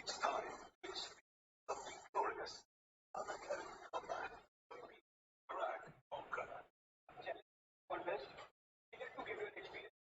It's time to speak the victorious Unacademy comeback. Crack Conquer. Contest. We get to give you an experience.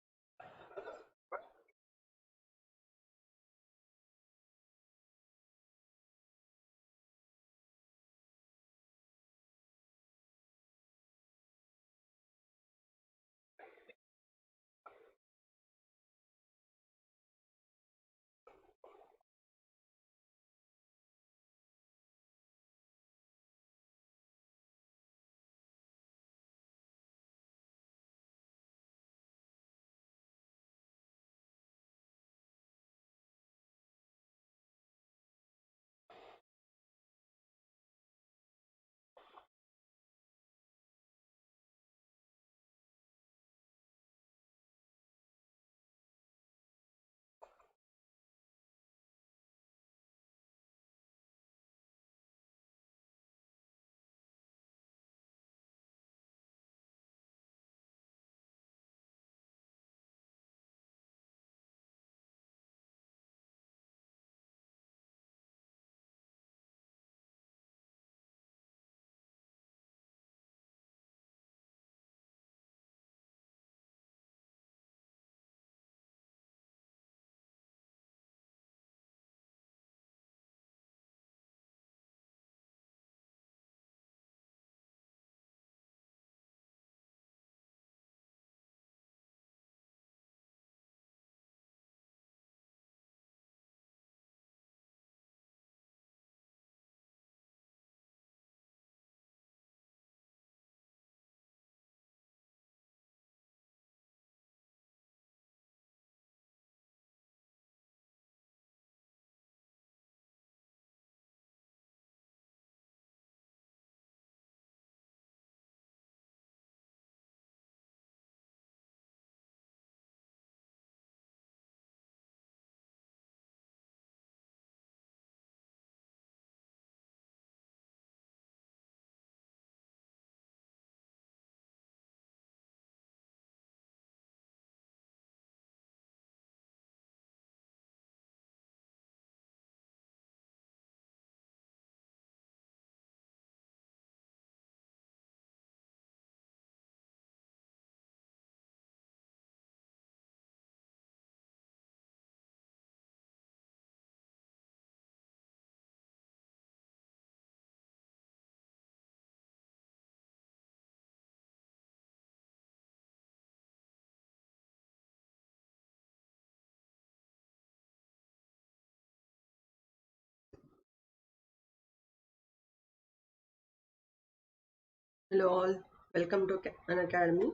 Hello all, welcome to Unacademy.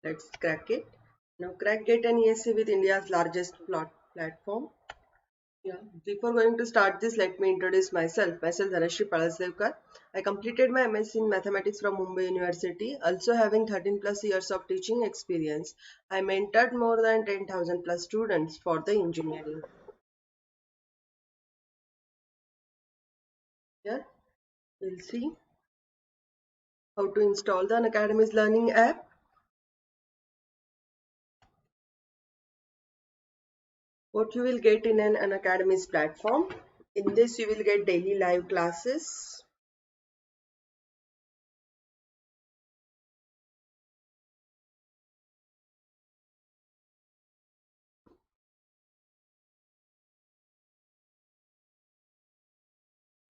Let's crack it. Now crack GATE and ESE with India's largest platform. Yeah. Before going to start this, let me introduce myself. Myself Dhanashree. I completed my MS in Mathematics from Mumbai University, also having 13 plus years of teaching experience. I mentored more than 10,000 plus students for the engineering. Here, we'll see how to install the Unacademy's learning app. What you will get in an Unacademy's platform. In this, you will get daily live classes.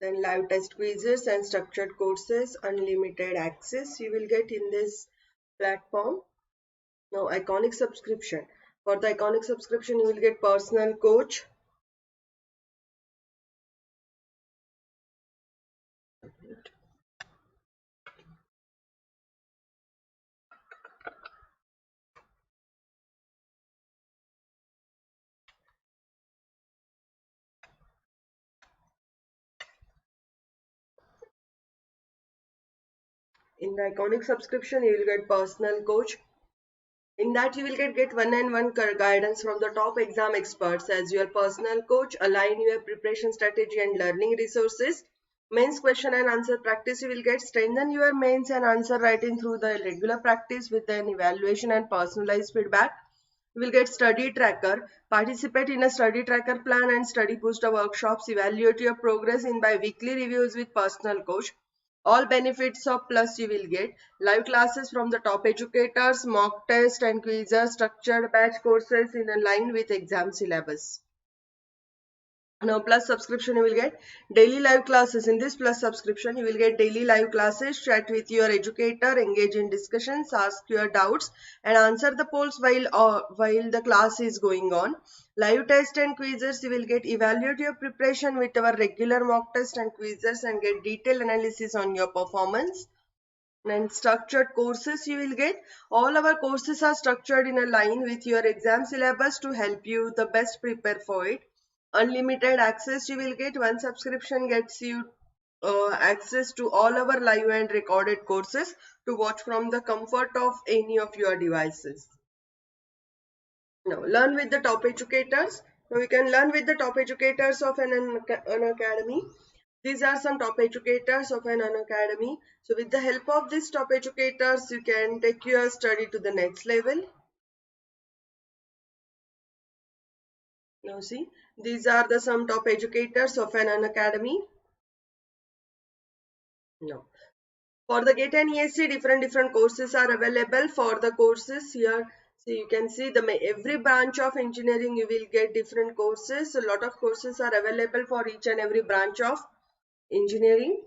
Then live test quizzes and structured courses, unlimited access you will get in this platform. Now iconic subscription. For the iconic subscription, you will get personal coach. In the iconic subscription, you will get personal coach. In that, you will get one-on-one guidance from the top exam experts as your personal coach, align your preparation strategy and learning resources. Mains question and answer practice, you will get strengthen your mains and answer writing through the regular practice with an evaluation and personalized feedback. You will get study tracker. Participate in a study tracker plan and study booster workshops. Evaluate your progress in bi-weekly reviews with personal coach. All benefits of Plus you will get. Live classes from the top educators, mock test and quizzes, structured batch courses in line with exam syllabus. Now Plus subscription you will get daily live classes. In this Plus subscription you will get daily live classes, chat with your educator, engage in discussions, ask your doubts and answer the polls while the class is going on. Live test and quizzes you will get. Evaluate your preparation with our regular mock test and quizzes and get detailed analysis on your performance. And structured courses you will get. All our courses are structured in a line with your exam syllabus to help you the best prepare for it. Unlimited access you will get. One subscription gets you access to all our live and recorded courses to watch from the comfort of any of your devices. Now learn with the top educators. Now we can learn with the top educators of an academy. These are some top educators of an Unacademy. So with the help of these top educators, you can take your study to the next level. Now see, these are the some top educators of an Unacademy. Now, for the GATE and ESE, different courses are available for the courses here. So you can see every branch of engineering you will get different courses. A lot of courses are available for each and every branch of engineering.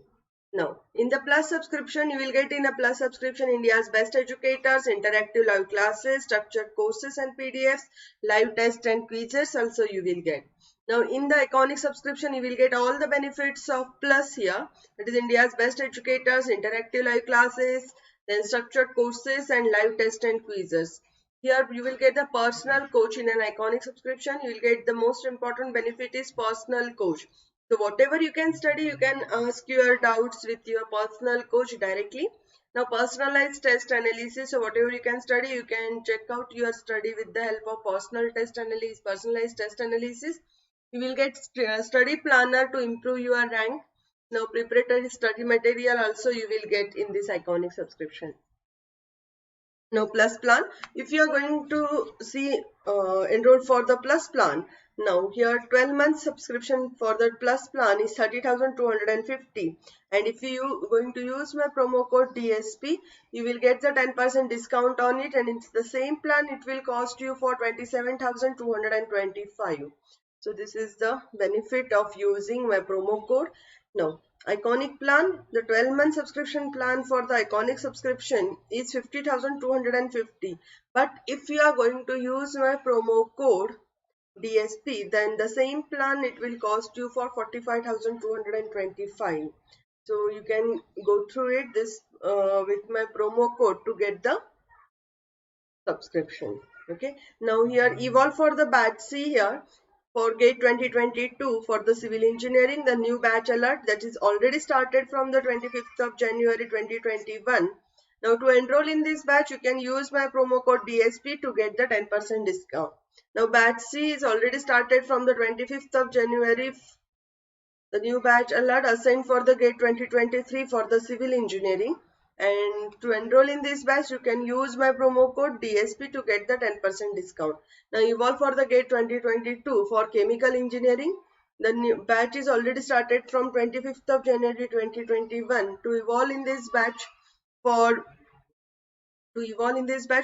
Now, in the Plus subscription, you will get in a Plus subscription India's best educators, interactive live classes, structured courses and PDFs, live tests and quizzes also you will get. Now, in the Iconic subscription, you will get all the benefits of Plus here. That is India's best educators, interactive live classes, then structured courses and live tests and quizzes. Here you will get the personal coach in an Iconic subscription. You will get the most important benefit is personal coach. So whatever you can study, you can ask your doubts with your personal coach directly. Now personalized test analysis. So whatever you can study, you can check out your study with the help of personalized test analysis. You will get study planner to improve your rank. Now preparatory study material also you will get in this Iconic subscription. Now Plus plan, if you are going to see enroll for the Plus plan, now here 12 months subscription for the Plus plan is 30,250, and if you going to use my promo code DSP, you will get the 10% discount on it, and it's the same plan it will cost you for 27,225. So this is the benefit of using my promo code. Now Iconic plan, the 12-month subscription plan for the Iconic subscription is 50,250. But if you are going to use my promo code DSP, then the same plan it will cost you for 45,225. So you can go through it with my promo code to get the subscription. Okay. Now here evolve for the batch C here. For GATE 2022 for the civil engineering, the new batch alert that is already started from the 25th of January 2021. Now to enroll in this batch, you can use my promo code DSP to get the 10% discount. Now batch C is already started from the 25th of January. The new batch alert assigned for the GATE 2023 for the civil engineering. And to enroll in this batch, you can use my promo code DSP to get the 10% discount. Now, evolve for the GATE 2022 for chemical engineering. The new batch is already started from 25th of January 2021. To evolve in this batch,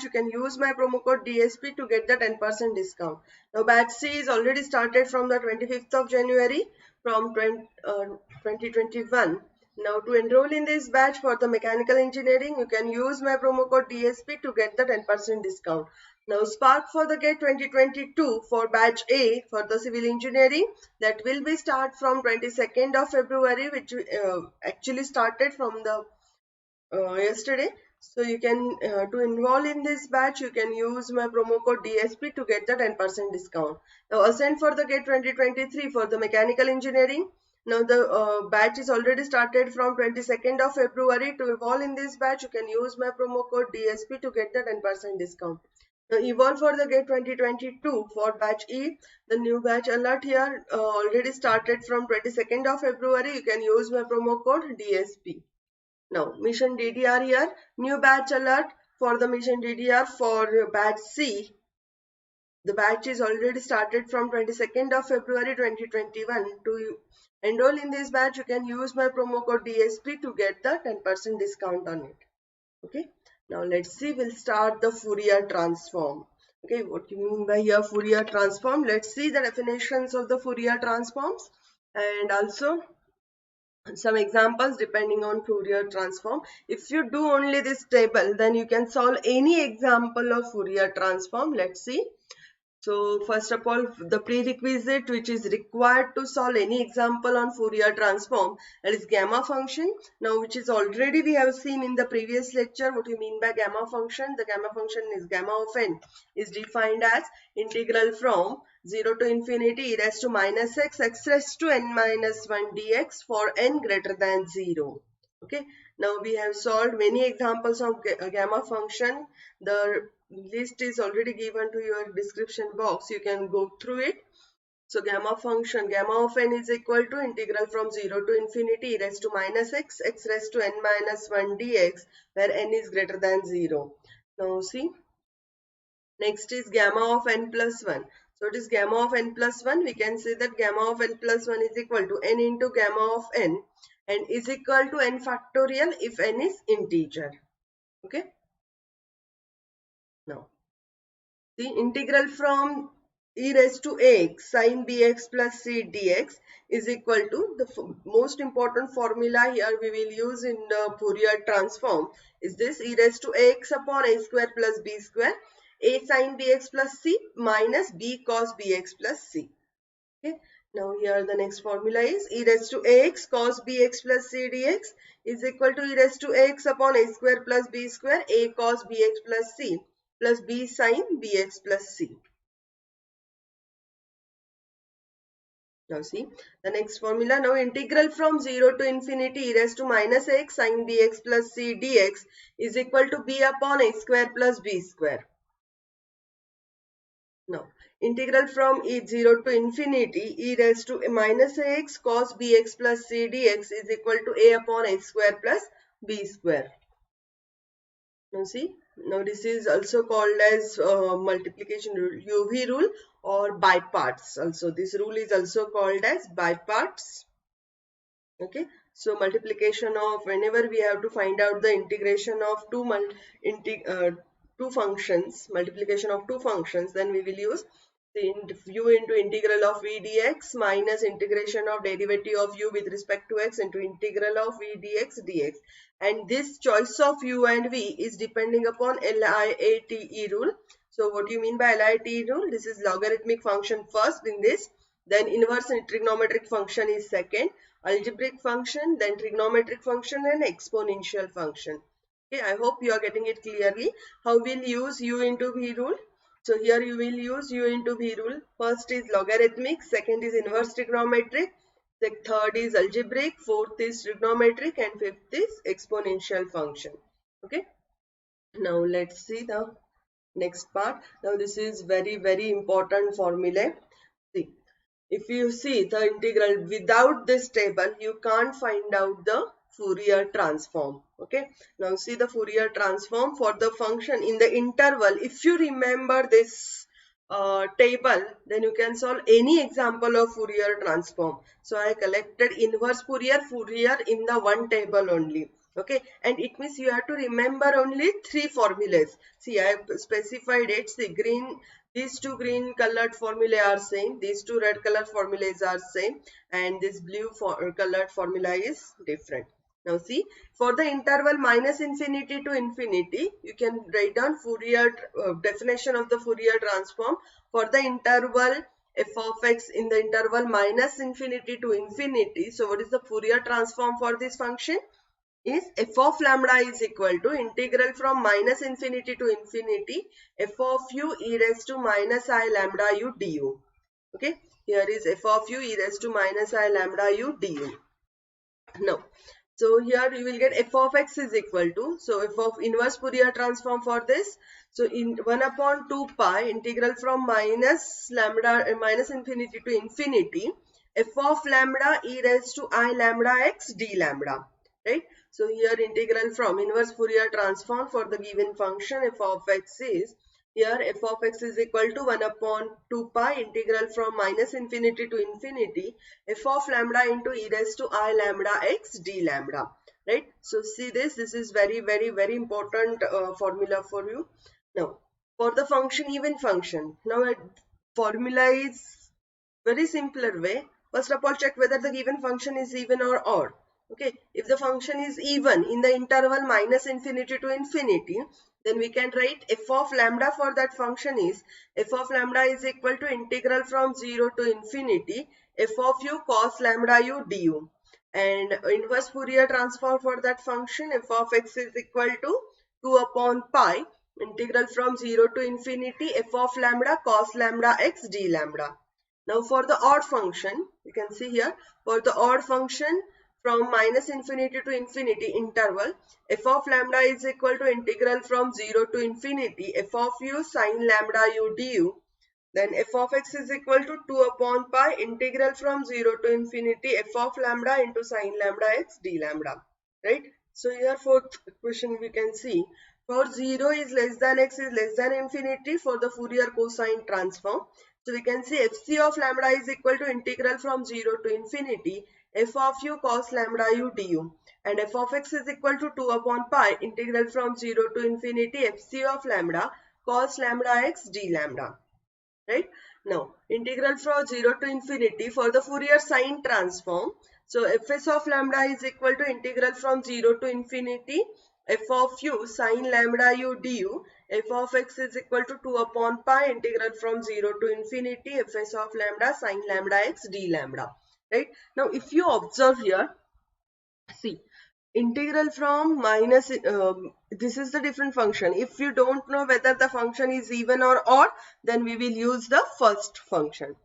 you can use my promo code DSP to get the 10% discount. Now, batch C is already started from the 25th of January from 2021. Now, to enroll in this batch for the mechanical engineering, you can use my promo code DSP to get the 10% discount. Now, Spark for the GATE 2022 for batch A for the civil engineering, that will be start from 22nd of February, which actually started from the yesterday. So you can to enroll in this batch, you can use my promo code DSP to get the 10% discount. Now Ascend for the GATE 2023 for the mechanical engineering. Now the batch is already started from 22nd of February. To enroll in this batch, you can use my promo code DSP to get the 10% discount. Now evolve for the GATE 2022 for batch E, the new batch alert here already started from 22nd of February. You can use my promo code DSP. Now, mission DDR here, new batch alert for the mission DDR for batch C. the batch is already started from 22nd of February 2021. To enroll in this batch, you can use my promo code DSP to get the 10% discount on it. Okay, now let's see, we'll start the Fourier transform. Okay, what you mean by here Fourier transform? Let's see the definitions of the Fourier transforms and also some examples depending on Fourier transform. If you do only this table, then you can solve any example of Fourier transform. Let's see. So first of all, the prerequisite which is required to solve any example on Fourier transform, that is gamma function. Now, which is already we have seen in the previous lecture. What you mean by gamma function? The gamma function is gamma of n is defined as integral from 0 to infinity e raised to minus x raised to n minus 1 dx for n greater than 0. Okay, now we have solved many examples of gamma function. The list is already given to your description box. You can go through it. So gamma function, gamma of n is equal to integral from 0 to infinity e raised to minus x raised to n minus 1 dx, where n is greater than 0. Now see, next is gamma of n plus 1. So it is gamma of n plus 1. We can say that gamma of n plus 1 is equal to n into gamma of n and is equal to n factorial if n is integer. Okay. Now, the integral from e raised to ax sine bx plus c dx is equal to the most important formula here we will use in the Fourier transform is this e raised to ax upon a square plus b square, a sine bx plus c minus b cos bx plus c. Okay. Now here the next formula is e raised to ax cos bx plus c dx is equal to e raised to ax upon a square plus b square, a cos bx plus c plus b sine bx plus c. Now see the next formula. Now integral from 0 to infinity e raised to minus x sine bx plus c dx is equal to b upon a square plus b square. Now integral from 0 to infinity e raised to minus ax cos bx plus c dx is equal to a upon a square plus b square. Now see, now this is also called as multiplication rule, UV rule or by parts. Also this rule is also called as by parts. Okay, so multiplication of, whenever we have to find out the integration of two functions, multiplication of two functions, then we will use the u into integral of v dx minus integration of derivative of u with respect to x into integral of v dx. And this choice of u and v is depending upon LIATE rule. So what do you mean by LIATE rule? This is logarithmic function first in this, then inverse trigonometric function is second, algebraic function, then trigonometric function and exponential function. Okay, I hope you are getting it clearly. How we'll use u into v rule? So here you will use u into v rule. First is logarithmic, second is inverse trigonometric, the third is algebraic, fourth is trigonometric and fifth is exponential function. Okay. Now let's see the next part. Now this is very important formula. See, if you see the integral without this table, you can't find out the Fourier transform. Okay. Now see the Fourier transform for the function in the interval. If you remember this table, then you can solve any example of Fourier transform. So I collected inverse Fourier in the one table only. Okay, and it means you have to remember only three formulas. See, I have specified it. See, green, these two green colored formulae are same, these two red colored formulas are same, and this blue colored formula is different. Now see, for the interval minus infinity to infinity, you can write down Fourier definition of the Fourier transform for the interval f of x in the interval minus infinity to infinity. So what is the Fourier transform for this function? Is f of lambda is equal to integral from minus infinity to infinity f of u e raised to minus I lambda u du. Okay, here is f of u e raised to minus I lambda u du. Now, so here you will get f of x is equal to, so f of inverse Fourier transform for this. So in 1 upon 2 pi integral from minus infinity to infinity f of lambda e raised to I lambda x d lambda. Right. So here integral from inverse Fourier transform for the given function f of x is Here f of x is equal to 1 upon 2 pi integral from minus infinity to infinity f of lambda into e raised to I lambda x d lambda. Right? So see this is very important formula for you. Now for the function even function. Now formula is very simpler way. First of all, check whether the given function is even or odd. Okay, if the function is even in the interval minus infinity to infinity, then we can write f of lambda for that function is f of lambda is equal to integral from 0 to infinity f of u cos lambda u du. And inverse Fourier transform for that function f of x is equal to 2 upon pi integral from 0 to infinity f of lambda cos lambda x d lambda. Now for the odd function, you can see here, for the odd function from minus infinity to infinity interval, f of lambda is equal to integral from 0 to infinity f of u sine lambda u du. Then f of x is equal to 2 upon pi integral from 0 to infinity f of lambda into sine lambda x d lambda. Right? So here fourth question we can see, for 0 is less than x is less than infinity for the Fourier cosine transform. So we can see fc of lambda is equal to integral from 0 to infinity f of u cos lambda u du, and f of x is equal to 2 upon pi integral from 0 to infinity fc of lambda cos lambda x d lambda. Right? Now integral from 0 to infinity for the Fourier sine transform. So fs of lambda is equal to integral from 0 to infinity f of u sine lambda u du. F of x is equal to 2 upon pi integral from 0 to infinity fs of lambda sine lambda x d lambda. Right? Now if you observe here, see, integral from minus, this is the different function. If you don't know whether the function is even or odd, then we will use the first function,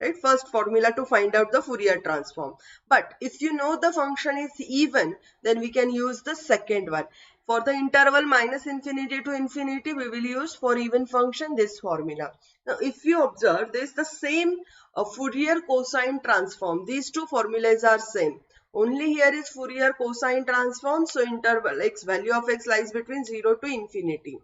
right? First formula to find out the Fourier transform. But if you know the function is even, then we can use the second one. For the interval minus infinity to infinity, we will use for even function this formula. Now if you observe, there is the same Fourier cosine transform. These two formulas are same. Only here is Fourier cosine transform. So interval x, value of x lies between 0 to infinity.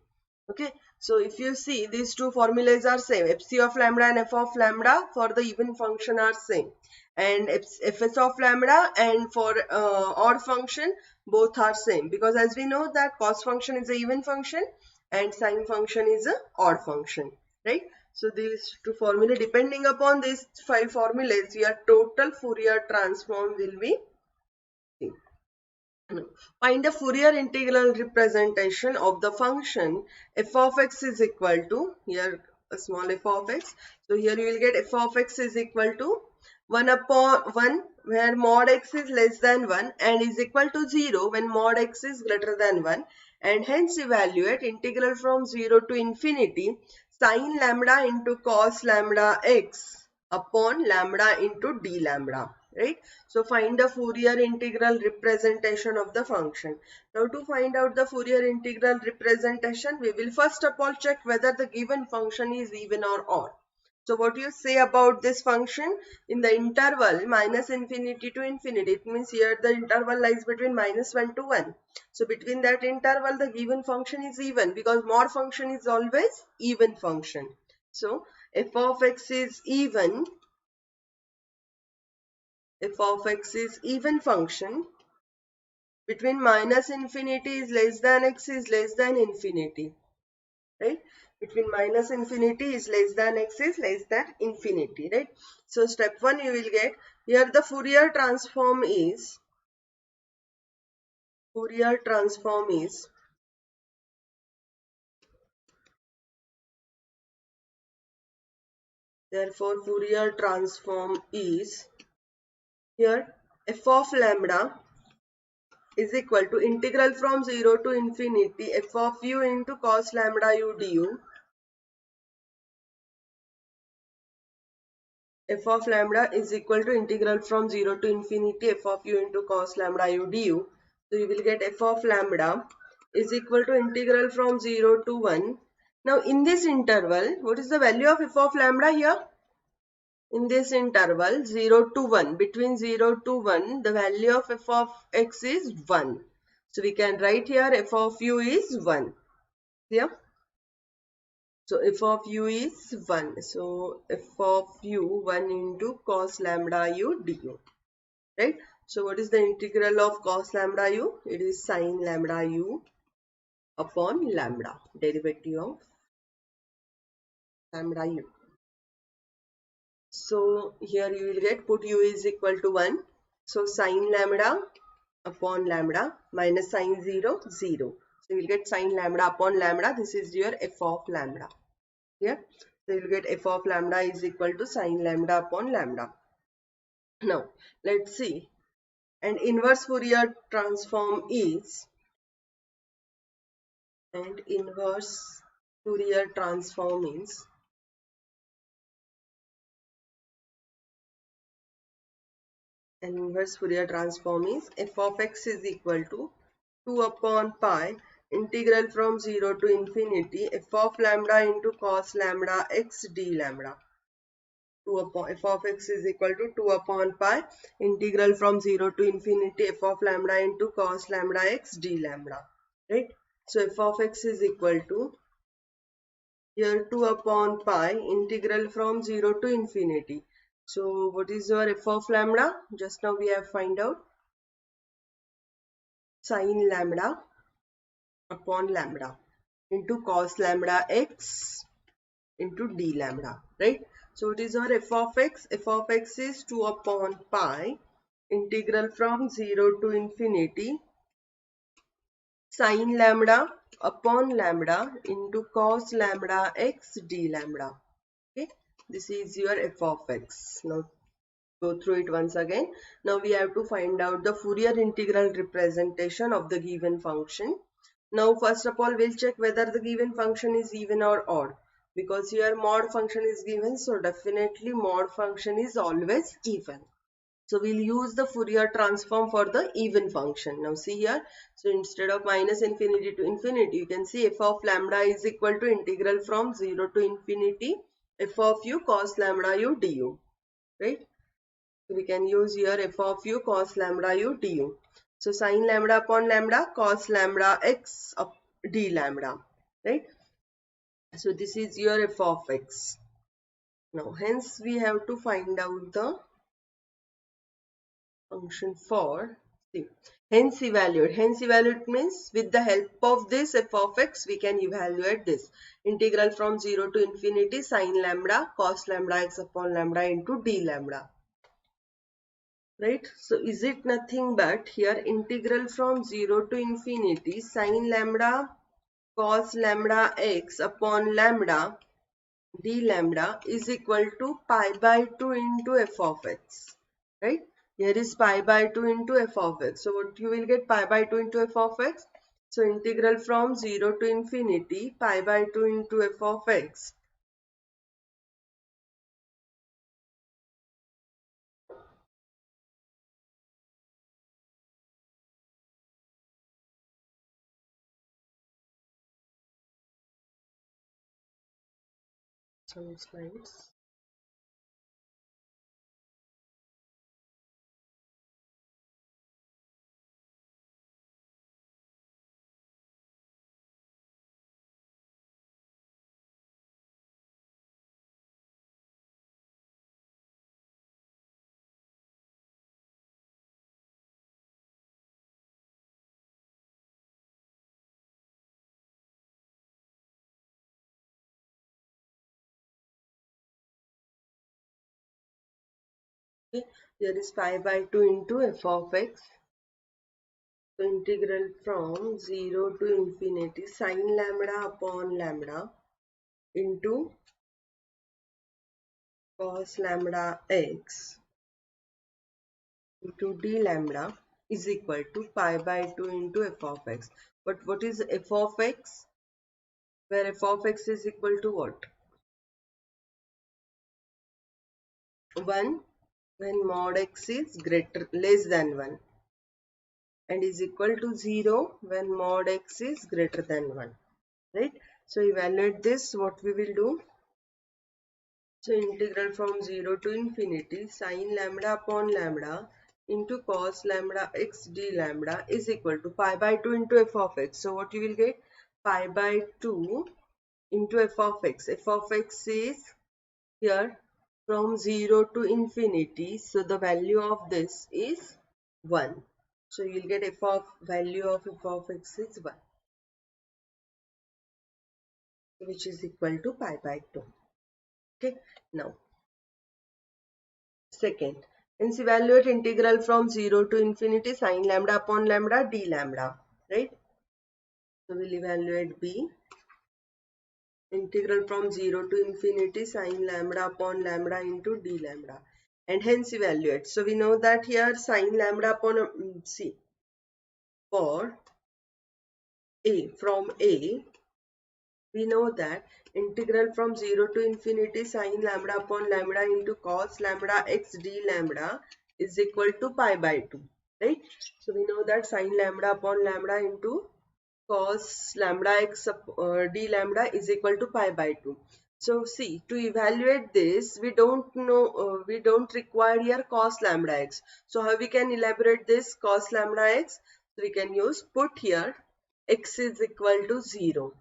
Okay. So if you see, these two formulas are same. fc of lambda and f of lambda for the even function are same. And fs of lambda and for odd function both are same. Because as we know that cos function is a even function and sine function is a odd function. Right. So these two formula, depending upon these five formulas, your total Fourier transform will be. Find the Fourier integral representation of the function f of x is equal to, here a small f of x. So here you will get f of x is equal to 1 upon 1 where mod x is less than 1 and is equal to 0 when mod x is greater than 1, and hence evaluate integral from 0 to infinity sine lambda into cos lambda x upon lambda into d lambda. Right? So find the Fourier integral representation of the function. Now to find out the Fourier integral representation, we will first of all check whether the given function is even or odd. So what do you say about this function? In the interval minus infinity to infinity, it means here the interval lies between minus 1 to 1. So between that interval the given function is even, because mod function is always even function. So f of x is even, f of x is even function between minus infinity is less than x is less than infinity. Right? Between minus infinity is less than x is less than infinity. Right? So step 1 you will get, here the Fourier transform is, therefore Fourier transform is, here f of lambda is equal to integral from 0 to infinity f of u into cos lambda u du. F of lambda is equal to integral from 0 to infinity f of u into cos lambda u du. So you will get f of lambda is equal to integral from 0 to 1. Now in this interval, what is the value of f of lambda here? In this interval 0 to 1, between 0 to 1, the value of f of x is 1. So we can write here f of u is 1. Yeah. So f of u is 1. So f of u 1 into cos lambda u du. Right? So what is the integral of cos lambda u? It is sin lambda u upon lambda. Derivative of lambda u. So here you will get put u is equal to 1. So sin lambda upon lambda minus sin 0, 0. So you will get sin lambda upon lambda. This is your f of lambda. Here. So you will get f of lambda is equal to sin lambda upon lambda. Now let's see. And inverse Fourier transform is and inverse Fourier transform is f of x is equal to 2 upon pi integral from 0 to infinity f of lambda into cos lambda x d lambda. 2 upon f of x is equal to 2 upon pi integral from 0 to infinity f of lambda into cos lambda x d lambda. Right? So f of x is equal to here 2 upon pi integral from 0 to infinity. So what is your f of lambda? Just now we have find out sin lambda upon lambda into cos lambda x into d lambda, right? So what is our f of x? F of x is 2 upon pi integral from 0 to infinity sin lambda upon lambda into cos lambda x d lambda. Okay, this is your f of x. Now go through it once again. Now we have to find out the Fourier integral representation of the given function. Now first of all we'll check whether the given function is even or odd, because here mod function is given, so definitely mod function is always even. So we'll use the Fourier transform for the even function. Now see here, so instead of minus infinity to infinity, you can see f of lambda is equal to integral from 0 to infinity f of u cos lambda u du, right? So we can use here f of u cos lambda u du. So sin lambda upon lambda cos lambda x up d lambda, right? So this is your f of x. Now hence we have to find out the function for see. Hence evaluate means with the help of this f of x we can evaluate this integral from 0 to infinity sin lambda cos lambda x upon lambda into d lambda. Right, so is it nothing but here integral from 0 to infinity sin lambda cos lambda x upon lambda d lambda is equal to pi by 2 into f of x, right? Here is pi by 2 into f of x. So what you will get pi by 2 into f of x? So integral from 0 to infinity pi by 2 into f of x. Some slides. Okay, here is pi by 2 into f of x. So integral from 0 to infinity sin lambda upon lambda into cos lambda x into d lambda is equal to pi by 2 into f of x. But what is f of x? Where f of x is equal to what? 1 when mod x is less than 1 and is equal to 0 when mod x is greater than 1. Right? So evaluate this, what we will do. So integral from 0 to infinity sin lambda upon lambda into cos lambda x d lambda is equal to pi by 2 into f of x. So what you will get? Pi by 2 into f of x. F of x is here from 0 to infinity. So the value of this is 1. So you'll get value of f of x is 1, which is equal to pi by 2. Okay. Now, second, hence evaluate integral from 0 to infinity sine lambda upon lambda d lambda. Right. So we'll evaluate b. Integral from 0 to infinity sine lambda upon lambda into d lambda, and hence evaluate. So we know that here sine lambda upon c for a, from a, we know that integral from 0 to infinity sine lambda upon lambda into cos lambda x d lambda is equal to pi by 2, right? So we know that sine lambda upon lambda into cos lambda x d lambda is equal to pi by 2. So see, to evaluate this, we don't know, we don't require here cos lambda x. So how we can elaborate this cos lambda x? So we can use, put here x is equal to 0.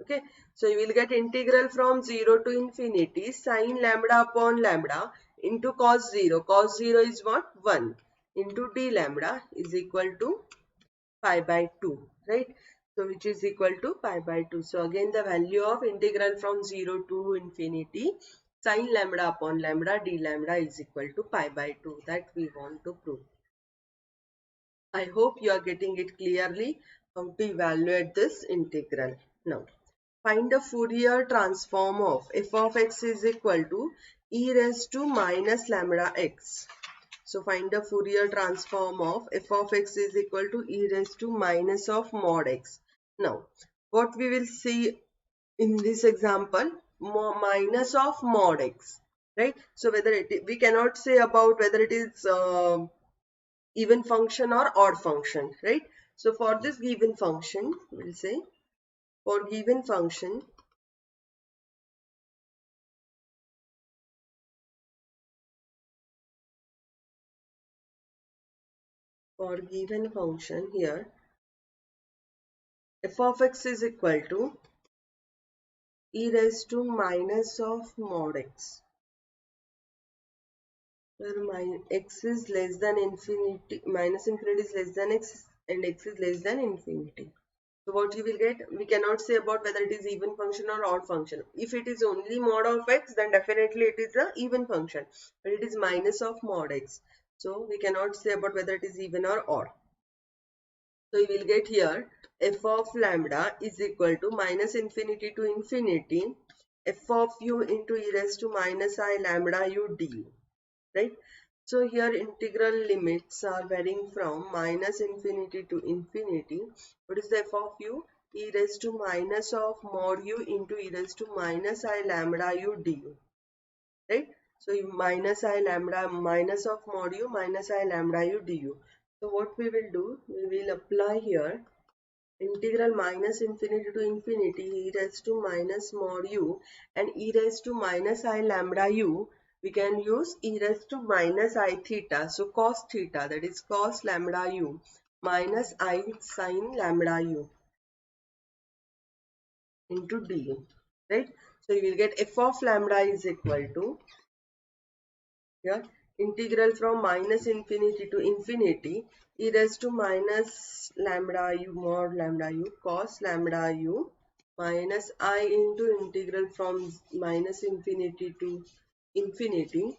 Okay, so you will get integral from 0 to infinity sine lambda upon lambda into cos 0. Cos 0 is what? 1 into d lambda is equal to pi by 2, right? So which is equal to pi by 2. So again the value of integral from 0 to infinity sine lambda upon lambda d lambda is equal to pi by 2, that we want to prove. I hope you are getting it clearly how to evaluate this integral. Now, find the Fourier transform of f of x is equal to e raised to minus lambda x. So find the Fourier transform of f of x is equal to e raised to minus of mod x. Now, what we will see in this example, minus of mod x, right? So whether we cannot say about whether it is even function or odd function, right? So for this given function, we'll say for given function, here f of x is equal to e raised to minus of mod x, where x is less than infinity, minus infinity is less than x and x is less than infinity. So what you will get, we cannot say about whether it is even function or odd function. If it is only mod of x, then definitely it is a even function, but it is minus of mod x. So we cannot say about whether it is even or odd. So you will get here f of lambda is equal to minus infinity to infinity f of u into e raised to minus I lambda u du, right? So here integral limits are varying from minus infinity to infinity. What is the f of u? E raised to minus of mod u into e raised to minus I lambda u du, right? So you minus I lambda, minus of mod u minus I lambda u du. So what we will do, we will apply here integral minus infinity to infinity e raised to minus mod u and e raised to minus I lambda u. We can use e raised to minus I theta. So cos theta, that is cos lambda u minus I sin lambda u into du, right? So you will get f of lambda is equal to here integral from minus infinity to infinity e raised to minus lambda u mod lambda u cos lambda u minus I into integral from minus infinity to infinity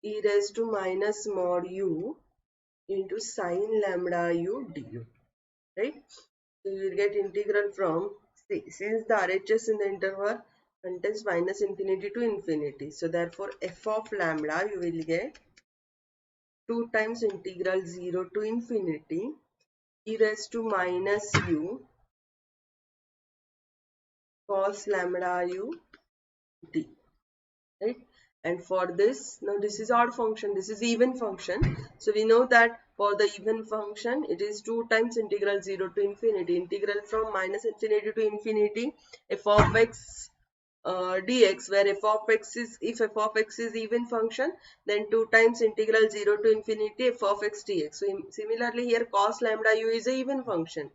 e raised to minus mod u into sin lambda u du, right? So you will get integral from, see, since the RHS in the interval contains minus infinity to infinity, so therefore f of lambda you will get 2 times integral 0 to infinity e raised to minus u cos lambda u d, right? And for this, now this is odd function, this is even function. So we know that for the even function, it is 2 times integral 0 to infinity, integral from minus infinity to infinity f of x dx, where f of x is, if f of x is even function, then 2 times integral 0 to infinity f of x dx. So similarly here cos lambda u is a even function.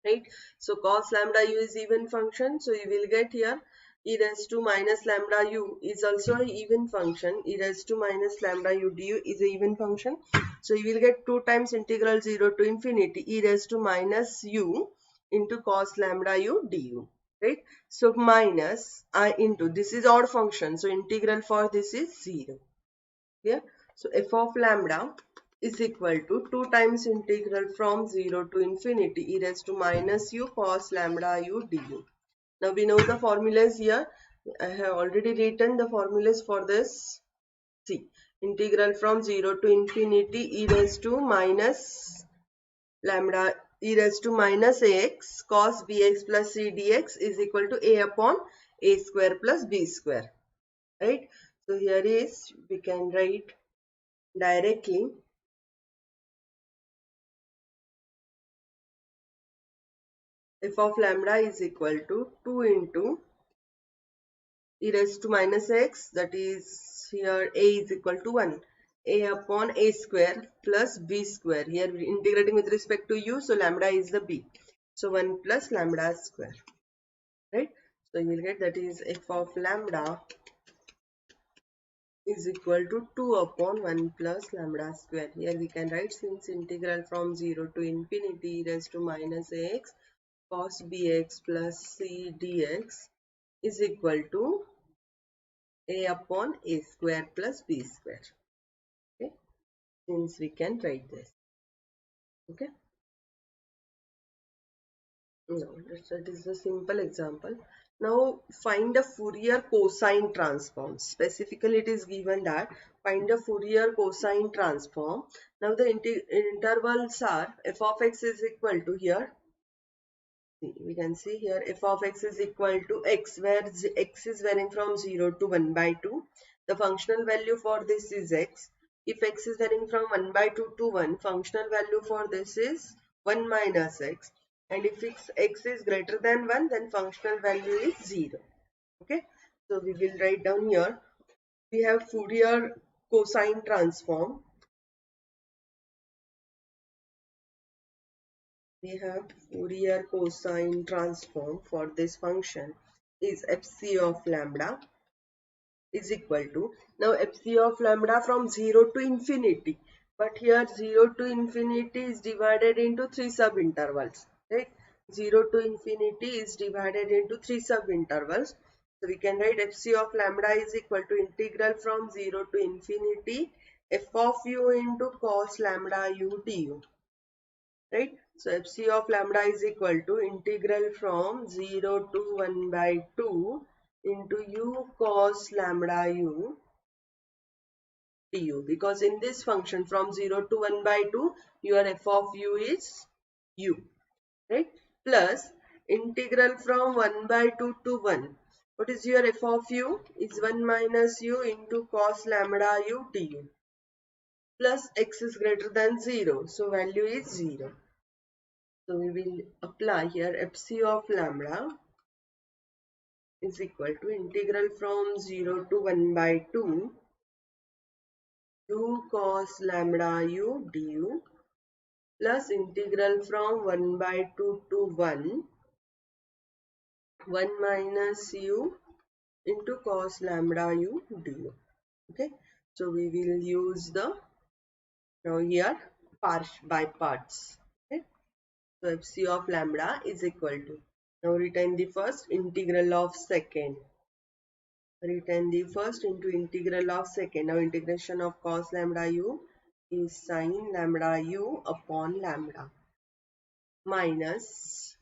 right? So cos lambda u is even function, so you will get here e raised to minus lambda u is also an even function. E raised to minus lambda u du is a even function, so you will get 2 times integral 0 to infinity e raised to minus u into cos lambda u du, right? So minus I into, this is odd function, so integral for this is 0. Yeah, so f of lambda is equal to 2 times integral from 0 to infinity e raised to minus u cos lambda u du. Now we know the formulas here. I have already written the formulas for this. See, integral from 0 to infinity e raised to minus lambda e raised to minus ax cos bx plus c dx is equal to a upon a square plus b square, right? So here is, we can write directly f of lambda is equal to 2 into e raised to minus x, that is here a is equal to 1, a upon a square plus b square. Here we are integrating with respect to u, so lambda is the b. So 1 plus lambda square, right? So you will get, that is f of lambda is equal to 2 upon 1 plus lambda square. Here we can write, since integral from 0 to infinity e raised to minus ax cos bx plus c dx is equal to a upon a square plus b square. Okay, since we can write this. Okay, now that is a simple example. Now find the Fourier cosine transform. Specifically, it is given that find the Fourier cosine transform. Now the intervals are f of x is equal to, here we can see here f of x is equal to x, where x is varying from 0 to 1 by 2. The functional value for this is x. If x is varying from 1 by 2 to 1, functional value for this is 1 minus x. And if x is greater than 1, then functional value is 0. Okay, so we will write down here. We have Fourier cosine transform. We have Fourier cosine transform for this function is fc of lambda is equal to, now fc of lambda from 0 to infinity, but here 0 to infinity is divided into 3 subintervals, right? 0 to infinity is divided into 3 subintervals, so we can write fc of lambda is equal to integral from 0 to infinity f of u into cos lambda u du, right? So fc of lambda is equal to integral from 0 to 1 by 2 into u cos lambda u du, because in this function from 0 to 1 by 2 your f of u is u, right? Plus integral from 1 by 2 to 1, what is your f of u is 1 minus u into cos lambda u du, plus x is greater than 0, so value is 0. So we will apply here fc of lambda is equal to integral from 0 to 1 by 2 u cos lambda u du plus integral from 1 by 2 to 1 1 minus u into cos lambda u du. Okay, so we will use the, now here by parts. Okay, so fc of lambda is equal to, now retain the first, integral of second, retain the first into integral of second. Now integration of cos lambda u is sine lambda u upon lambda minus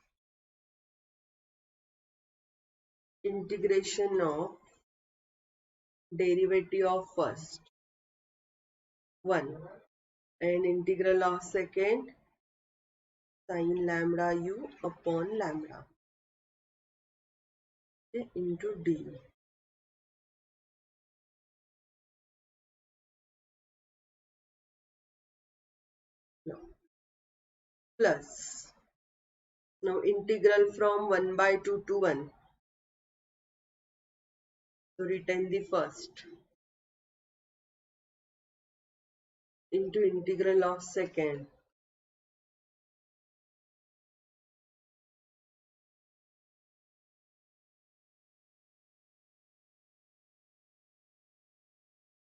integration of derivative of first 1 and integral of second sine lambda u upon lambda, okay, into d. Now plus, now integral from 1 by 2 to 1, so retain the first into integral of second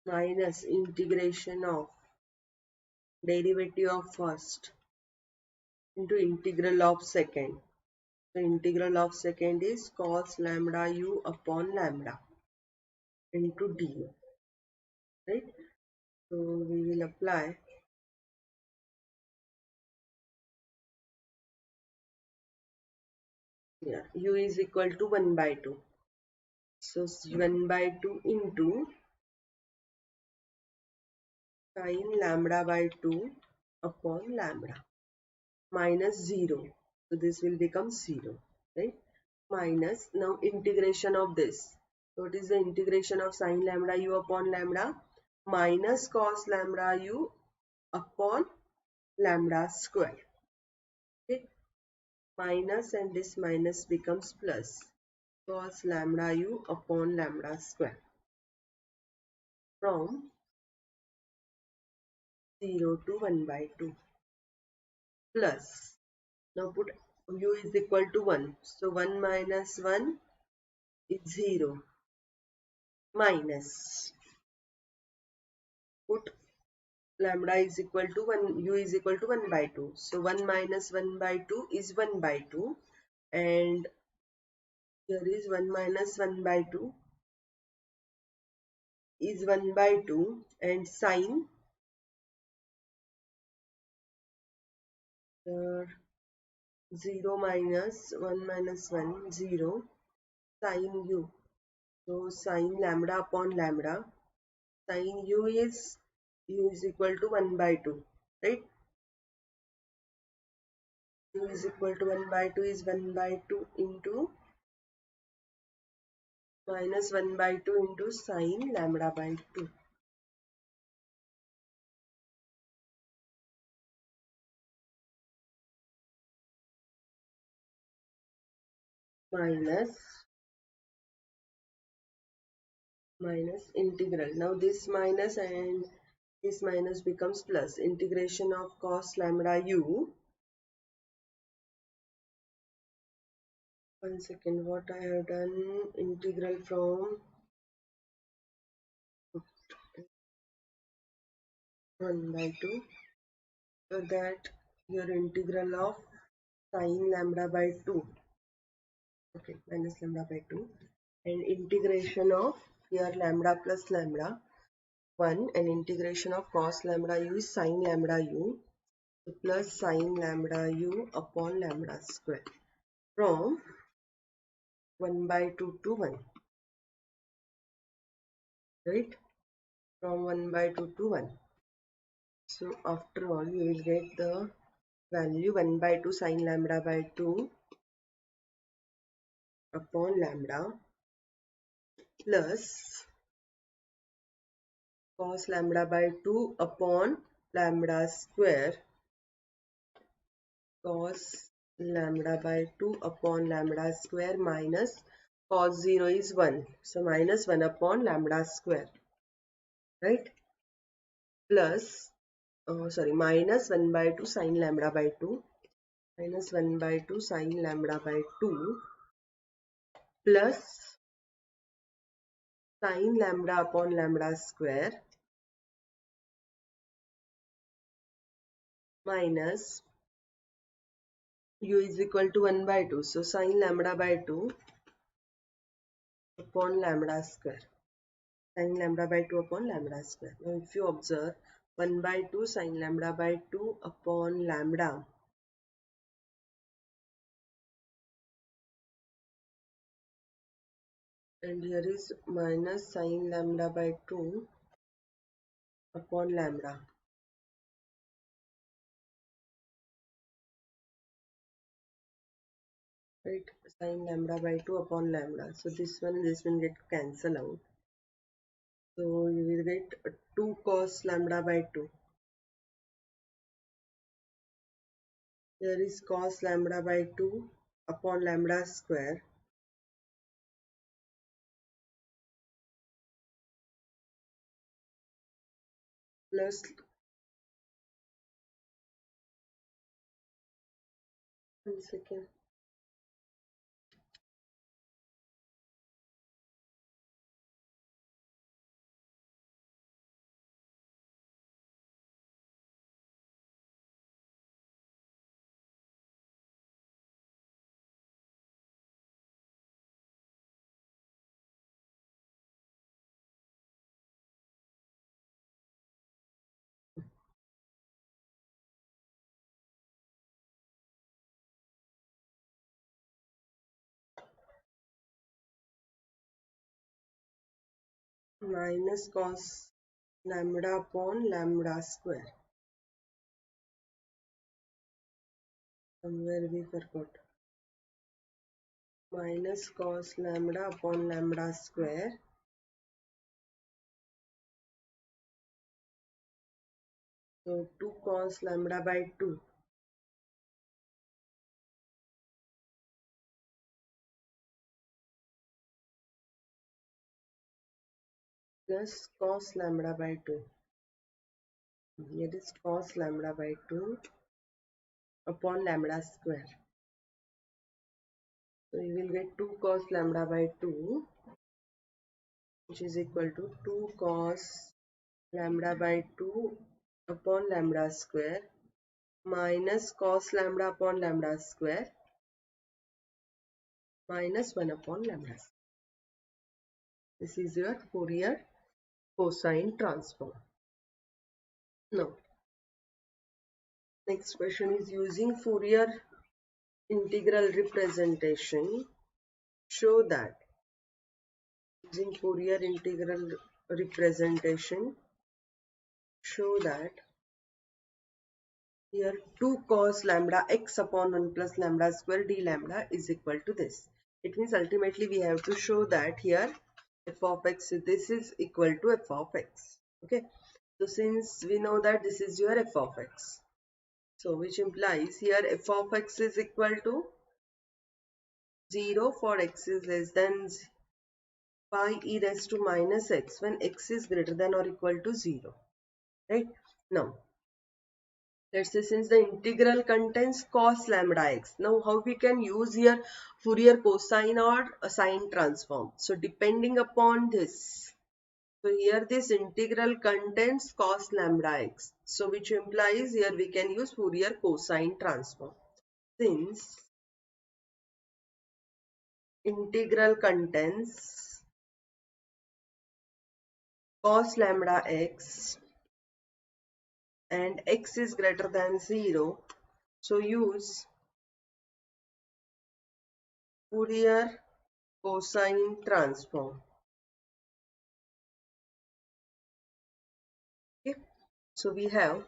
minus integration of derivative of first into integral of second. The integral of second is cos lambda u upon lambda into du, right? So we will apply here u is equal to 1 by 2. So 1 by 2 into sine lambda by 2 upon lambda minus 0. So this will become 0, right? Minus, now integration of this. So what is the integration of sine lambda u upon lambda? Minus cos lambda u upon lambda square. Okay? Minus and this minus becomes plus cos lambda u upon lambda square from 0 to 1 by 2 plus, now put u is equal to 1. So 1 minus 1 is 0 minus, put lambda is equal to 1, u is equal to 1 by 2. So 1 minus 1 by 2 is 1 by 2 and here is 1 minus 1 by 2 is 1 by 2 and sine, 0 minus 1 minus 1 0 sine u. So sine lambda upon lambda, sine u is equal to 1 by 2, right? U is equal to 1 by 2 is 1 by 2 into minus 1 by 2 into sine lambda by 2 minus integral. Now this minus and this minus becomes plus integration of cos lambda u. One second, what I have done, integral from 1 by 2, so that your integral of sine lambda by 2, okay, minus lambda by 2, and integration of here lambda plus lambda 1 and integration of cos lambda u is sine lambda u, so plus sine lambda u upon lambda square from 1 by 2 to 1, right? From 1 by 2 to 1. So after all you will get the value 1 by 2 sine lambda by 2 upon lambda plus cos lambda by 2 upon lambda square, cos lambda by 2 upon lambda square minus cos 0 is 1. So minus 1 upon lambda square, right? Plus, minus 1 by 2 sine lambda by 2, minus 1 by 2 sine lambda by 2 plus sine lambda upon lambda square minus u is equal to 1 by 2. So sine lambda by 2 upon lambda square. Sine lambda by 2 upon lambda square. Now if you observe 1 by 2 sine lambda by 2 upon lambda, and here is minus sine lambda by 2 upon lambda, right? Sine lambda by 2 upon lambda. So this one get cancel out. So you will get 2 cos lambda by 2. Here is cos lambda by 2 upon lambda square plus, one second, minus cos lambda upon lambda square. Somewhere we forgot. Minus cos lambda upon lambda square. So 2 cos lambda by 2 plus cos lambda by 2. Here is cos lambda by 2 upon lambda square. So you will get 2 cos lambda by 2, which is equal to 2 cos lambda by 2 upon lambda square minus cos lambda upon lambda square minus 1 upon lambda square. This is your Fourier cosine transform. Now, next question is using Fourier integral representation. Show that using Fourier integral representation, show that here 2 cos lambda x upon 1 plus lambda square d lambda is equal to this. It means ultimately we have to show that here f of x, this is equal to f of x. Okay. So since we know that this is your f of x, so which implies here f of x is equal to 0 for x is less than pi e raised to minus x when x is greater than or equal to 0. Right. Now, let's say since the integral contains cos lambda x. Now how we can use here Fourier cosine or a sine transform. So depending upon this. So here this integral contains cos lambda x. So which implies here we can use Fourier cosine transform. Since integral contains cos lambda x and x is greater than 0. So use Fourier cosine transform. Okay. So we have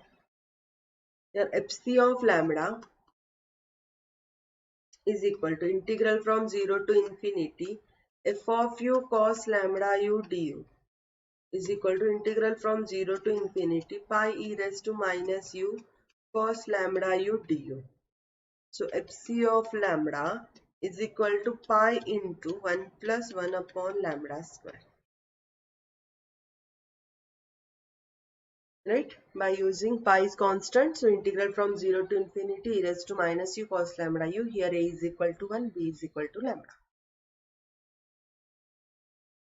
here fc of lambda is equal to integral from 0 to infinity f of u cos lambda u du is equal to integral from 0 to infinity pi e raised to minus u cos lambda u du. So fc of lambda is equal to pi into 1 plus 1 upon lambda square. Right? By using pi's constant, so integral from 0 to infinity e raised to minus u cos lambda u, here a is equal to 1, b is equal to lambda.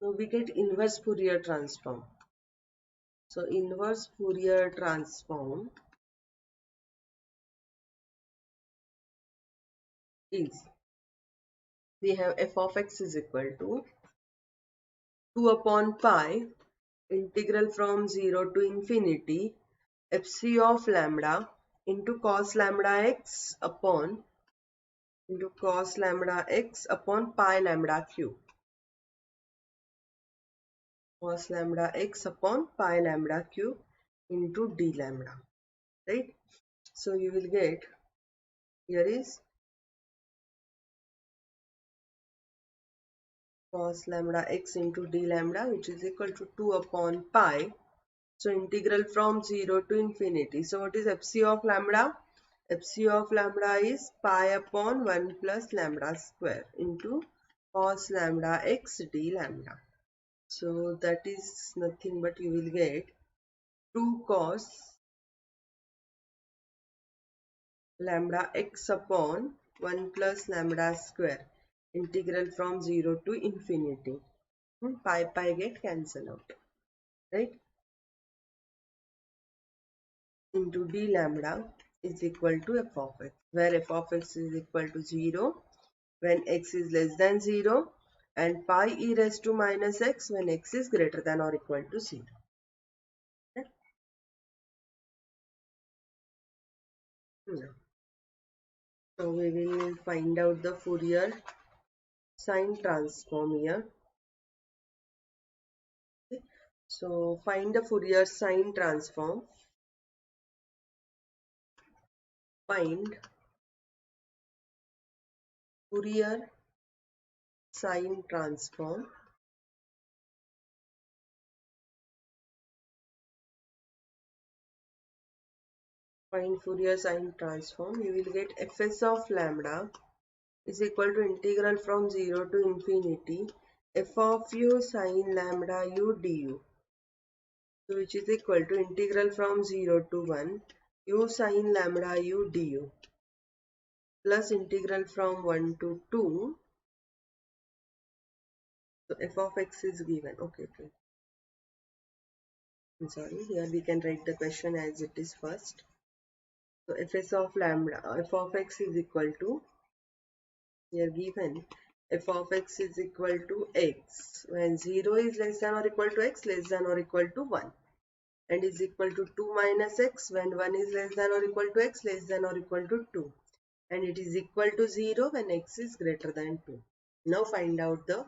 So we get inverse Fourier transform. So inverse Fourier transform is, we have f of x is equal to 2 upon pi integral from 0 to infinity fc of lambda into cos lambda x upon pi lambda cube. Cos lambda x upon pi lambda cube into d lambda. Right? So you will get, here is cos lambda x into d lambda, which is equal to 2 upon pi. So integral from 0 to infinity. So what is fc of lambda? Fc of lambda is pi upon 1 plus lambda square into cos lambda x d lambda. So that is nothing but you will get 2 cos lambda x upon 1 plus lambda square integral from 0 to infinity. Pi get cancel out. Right? Into d lambda is equal to f of x, where f of x is equal to 0 when x is less than 0 and pi e raised to minus x when x is greater than or equal to 0. Okay? So we will find out the Fourier sine transform here. Okay? So find the Fourier sine transform. Find Fourier sine transform. Find Fourier sine transform. You will get fs of lambda is equal to integral from 0 to infinity f of u sine lambda u du. So which is equal to integral from 0 to 1 u sine lambda u du plus integral from 1 to 2. So f of x is given. Okay. I'm sorry, here we can write the question as it is first. So fs of lambda, f of x is equal to, here given, f of x is equal to x when 0 is less than or equal to x, less than or equal to 1, and is equal to 2 minus x when 1 is less than or equal to x, less than or equal to 2, and it is equal to 0 when x is greater than 2. Now find out the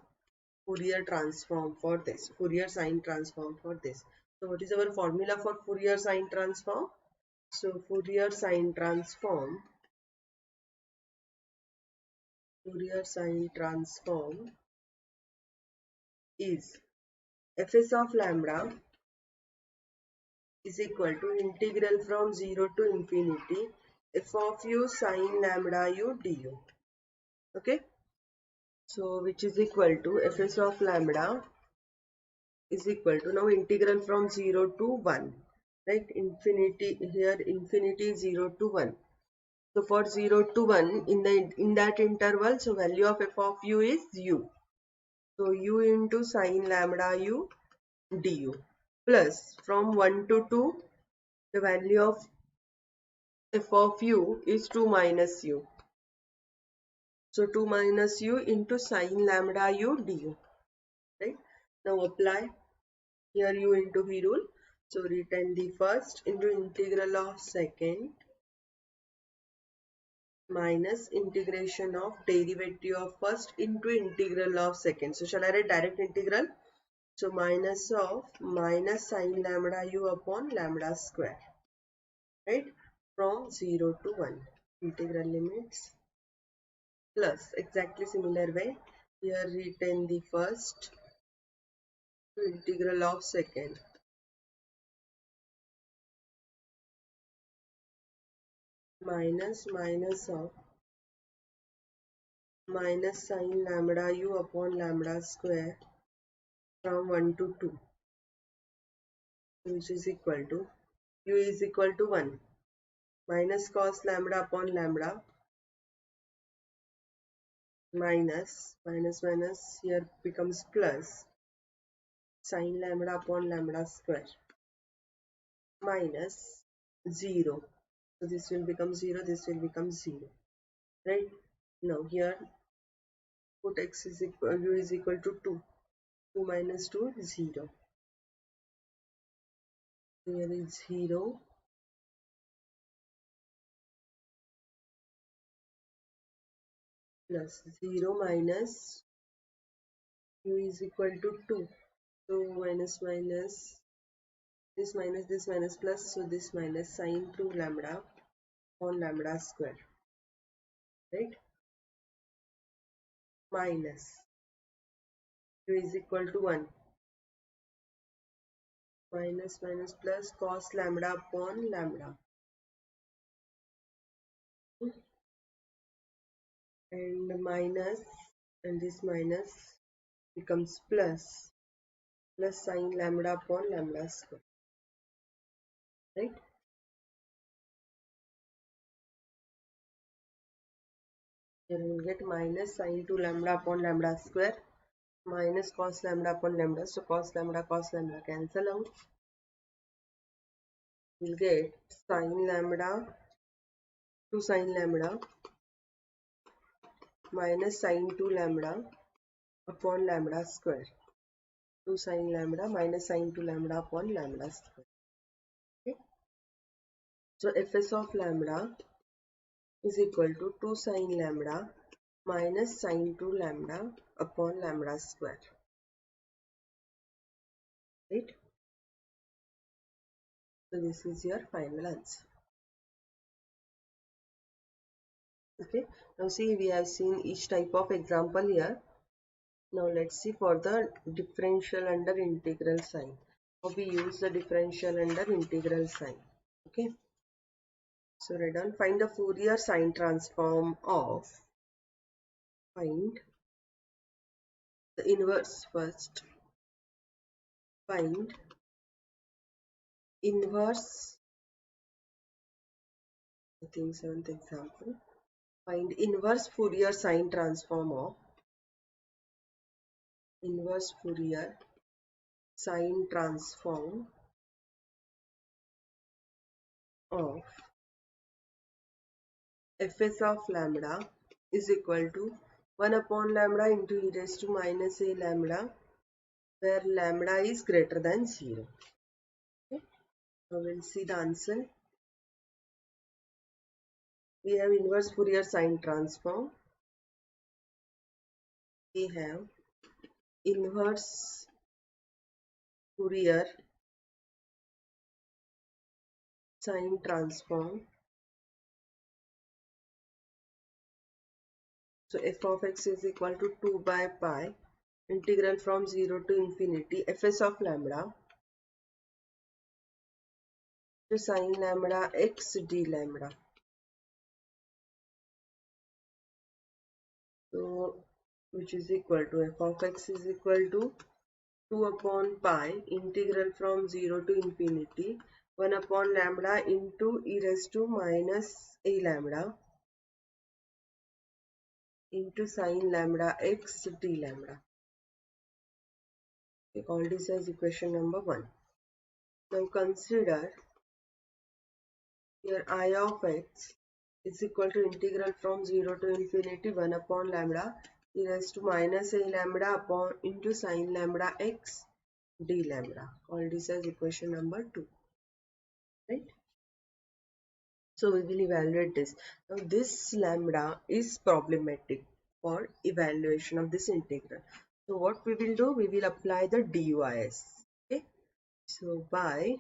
Fourier transform for this, Fourier sine transform for this. So what is our formula for Fourier sine transform? So Fourier sine transform is fs of lambda is equal to integral from 0 to infinity f of u sine lambda u du. Okay, so which is equal to fs of lambda is equal to, now integral from 0 to 1, right? Infinity, here infinity 0 to 1. So for 0 to 1 in that interval, so value of f of u is u. So u into sine lambda u du plus from 1 to 2 the value of f of u is 2 minus u. So 2 minus u into sine lambda u du, right? Now apply here u into v rule. So written the first into integral of second minus integration of derivative of first into integral of second. So shall I write direct integral? So minus of minus sine lambda u upon lambda square, right? From 0 to 1. Integral limits plus exactly similar way. Here written the first to integral of second minus of minus sine lambda u upon lambda square from 1 to 2, which is equal to u is equal to 1 minus cos lambda upon lambda minus here becomes plus sine lambda upon lambda square minus 0. So this will become 0, this will become 0, right? Now here put x is equal, u is equal to 2. 2 minus 2 is 0. Here is 0 plus 0 minus u is equal to 2. So minus this minus plus, so this minus sine 2 lambda on lambda square, right? Minus u is equal to 1 minus plus cos lambda upon lambda, and minus, and this minus becomes plus sine lambda upon lambda square, right? Here we will get minus sine 2 lambda upon lambda square minus cos lambda upon lambda. So cos lambda cancel out. We'll get sine lambda to sine lambda minus sine 2 lambda upon lambda square. 2 sine lambda minus sine 2 lambda upon lambda square. Okay. So fs of lambda is equal to 2 sine lambda minus sine 2 lambda upon lambda square, right? So this is your final answer. Okay, now see, we have seen each type of example here. Now let's see for the differential under integral sign. How we use the differential under integral sign. Okay, so write down, find the Fourier sine transform of, find the inverse first, find inverse, I think seventh example, find inverse Fourier sine transform of, inverse Fourier sine transform of fs of lambda is equal to 1 upon lambda into e raised to minus a lambda, where lambda is greater than 0. Okay. Now we'll see the answer. We have inverse Fourier sine transform. We have inverse Fourier sine transform. So f of x is equal to 2 by pi integral from 0 to infinity fs of lambda to sine lambda x d lambda. So which is equal to f of x is equal to 2 upon pi integral from 0 to infinity 1 upon lambda into e raised to minus a lambda into sine lambda x d lambda. We call this as equation number 1. Now consider here I of x is equal to integral from 0 to infinity 1 upon lambda e raised to minus a lambda upon into sine lambda x d lambda. Call this as equation number 2. Right? So we will evaluate this. Now this lambda is problematic for evaluation of this integral. So what we will do, we will apply the DUIs. Okay. So by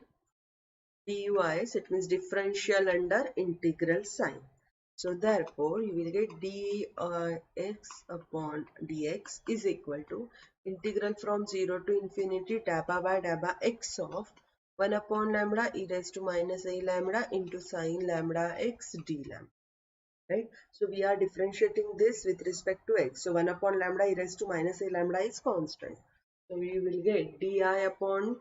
DUIs, it means differential under integral sign. So therefore, you will get dx upon dx is equal to integral from 0 to infinity dabba by dabba x of 1 upon lambda e raised to minus a lambda into sine lambda x d lambda. Right? So we are differentiating this with respect to x. So 1 upon lambda e raised to minus a lambda is constant. So we will get di of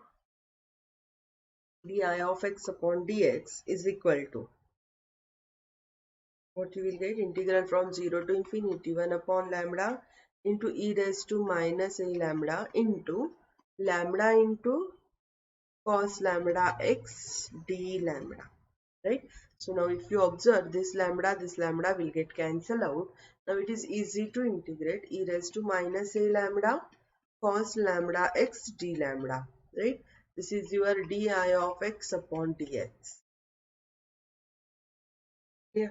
x upon dx is equal to, what you will get, integral from 0 to infinity 1 upon lambda into e raised to minus a lambda into cos lambda x d lambda. Right? So now if you observe this lambda will get cancelled out. Now it is easy to integrate e raised to minus a lambda cos lambda x d lambda. Right? This is your di of x upon dx. Yeah.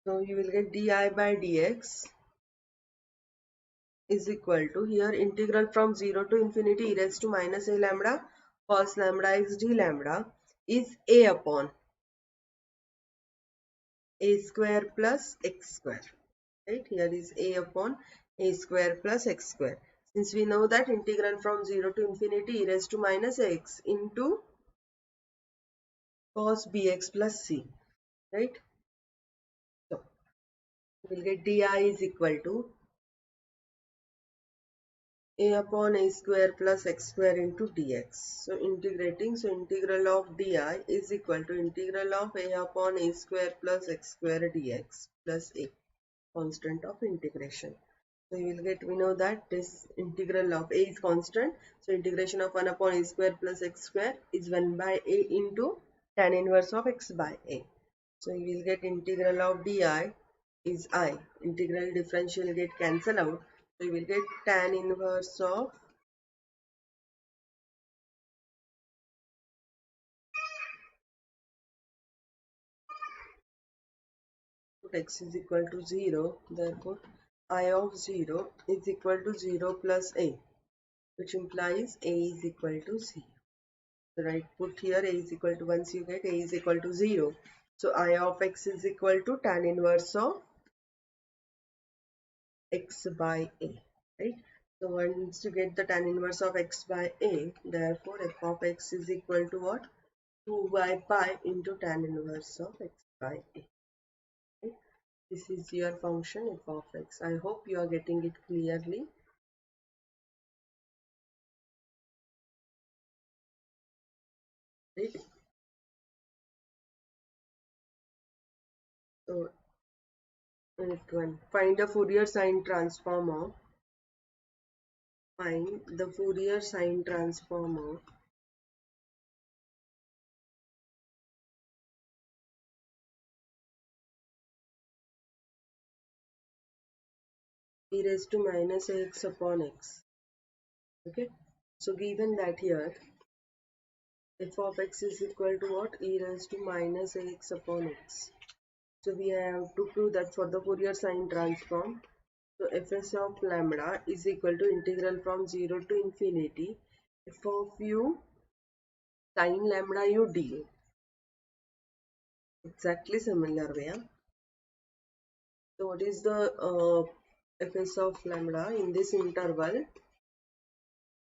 So you will get di by dx is equal to, here integral from 0 to infinity e raised to minus a lambda cos lambda x d lambda is a upon a square plus x square. Right? Here is a upon a square plus x square. Since we know that integral from 0 to infinity e raised to minus x into cos bx plus c. Right? So we will get di is equal to a upon a square plus x square into dx. So integrating, so integral of di is equal to integral of a upon a square plus x square dx plus a, constant of integration. So you will get, we know that this integral of a is constant. So integration of 1 upon a square plus x square is 1 by a into tan inverse of x by a. So you will get integral of di is I. Integral differential get cancelled out. So you will get tan inverse of x is equal to 0. Therefore, I of 0 is equal to 0 plus a, which implies a is equal to 0. So right, put here a is equal to, once you get a is equal to 0. So I of x is equal to tan inverse of x by a, right? So once you get the tan inverse of x by a, therefore f of x is equal to what? 2y pi into tan inverse of x by a. Right? This is your function f of x. I hope you are getting it clearly. Right? So next one, find the Fourier sine transform of, find the Fourier sine transform of e raised to minus ax upon x. Okay, so given that here f of x is equal to what? E raised to minus ax upon x. So we have to prove that for the Fourier sine transform. So fs of lambda is equal to integral from 0 to infinity f of u sine lambda u du. Exactly similar way. Huh? So what is the fs of lambda in this interval?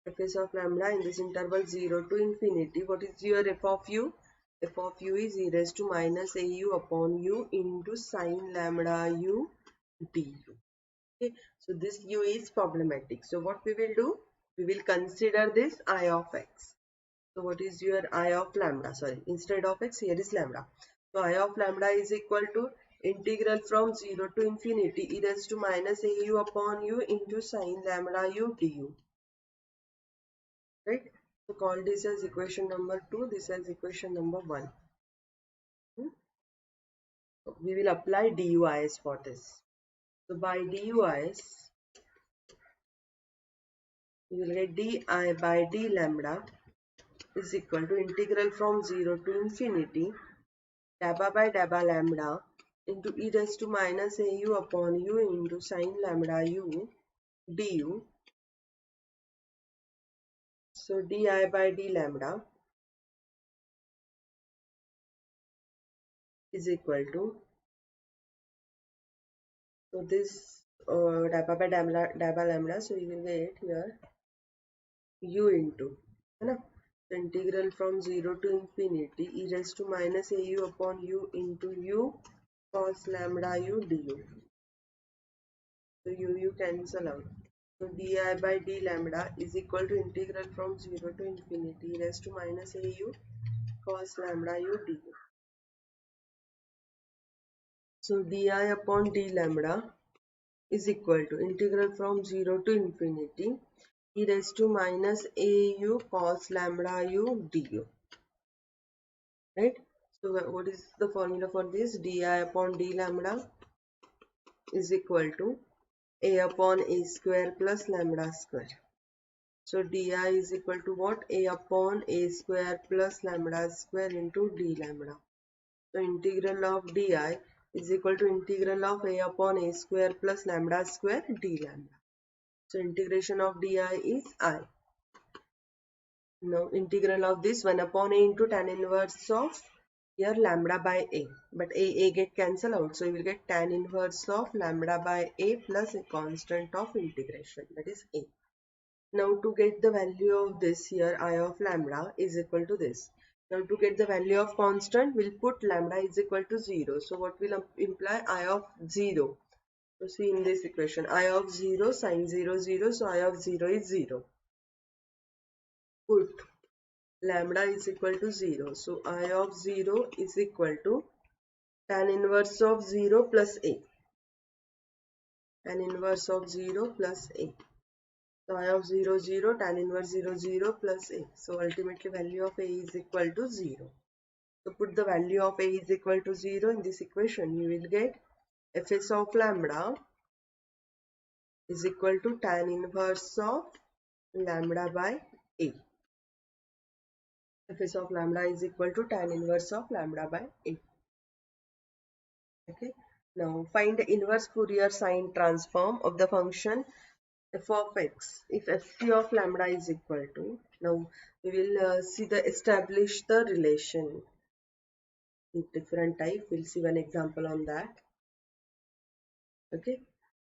Fs of lambda in this interval 0 to infinity. What is your f of u? F of u is e raised to minus au upon u into sine lambda u du. Okay, so this u is problematic. So what we will do? We will consider this I of x. So what is your I of lambda? Sorry, instead of x here is lambda. So I of lambda is equal to integral from 0 to infinity e raised to minus au upon u into sine lambda u du. Right? So call this as equation number 2, this as equation number 1. So we will apply duis for this. So by duis, you will get di by d lambda is equal to integral from 0 to infinity dabba by dabba lambda into e raised to minus au upon u into sine lambda u du. So di by d lambda is equal to, so this dabba by dabba lambda, so you will get here u into, है ना? So integral from 0 to infinity e raised to minus au upon u into u cos lambda u du. So u cancel out. So di by d lambda is equal to integral from 0 to infinity e raised to minus au cos lambda u du. So di upon d lambda is equal to integral from 0 to infinity e raised to minus au cos lambda u du. Right? So what is the formula for this? Di upon d lambda is equal to a upon a square plus lambda square. So di is equal to what? A upon a square plus lambda square into d lambda. So integral of di is equal to integral of a upon a square plus lambda square d lambda. So integration of di is I. Now integral of this 1 upon a into tan inverse of here lambda by a. But a get cancel out. So you will get tan inverse of lambda by a plus a constant of integration. That is a. Now to get the value of this here I of lambda is equal to this. Now to get the value of constant, we'll put lambda is equal to 0. So what will imply I of 0? So see in this equation I of 0 sine 0 0. So I of 0 is 0. Put lambda is equal to 0. So I of 0 is equal to tan inverse of 0 plus a. Tan inverse of 0 plus a. So I of 0 0 tan inverse 0 0 plus a. So ultimately value of a is equal to 0. So put the value of a is equal to 0 in this equation. You will get fs of lambda is equal to tan inverse of lambda by a. Fs of lambda is equal to tan inverse of lambda by a. Okay. Now find the inverse Fourier sine transform of the function f of x if ft of lambda is equal to Now we will establish the relation in different type. We'll see one example on that. Okay,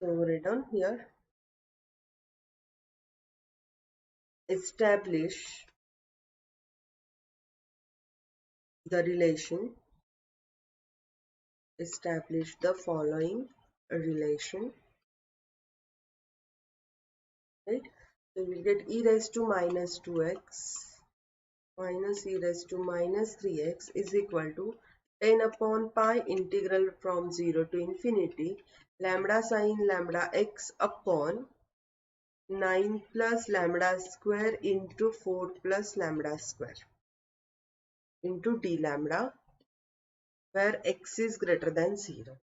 so write down here. Establish the relation. Establish the following relation. Right? So we'll get e raised to minus 2x minus e raised to minus 3x is equal to 10 upon pi integral from 0 to infinity lambda sine lambda x upon 9 plus lambda square into 4 plus lambda square into d lambda where x is greater than 0.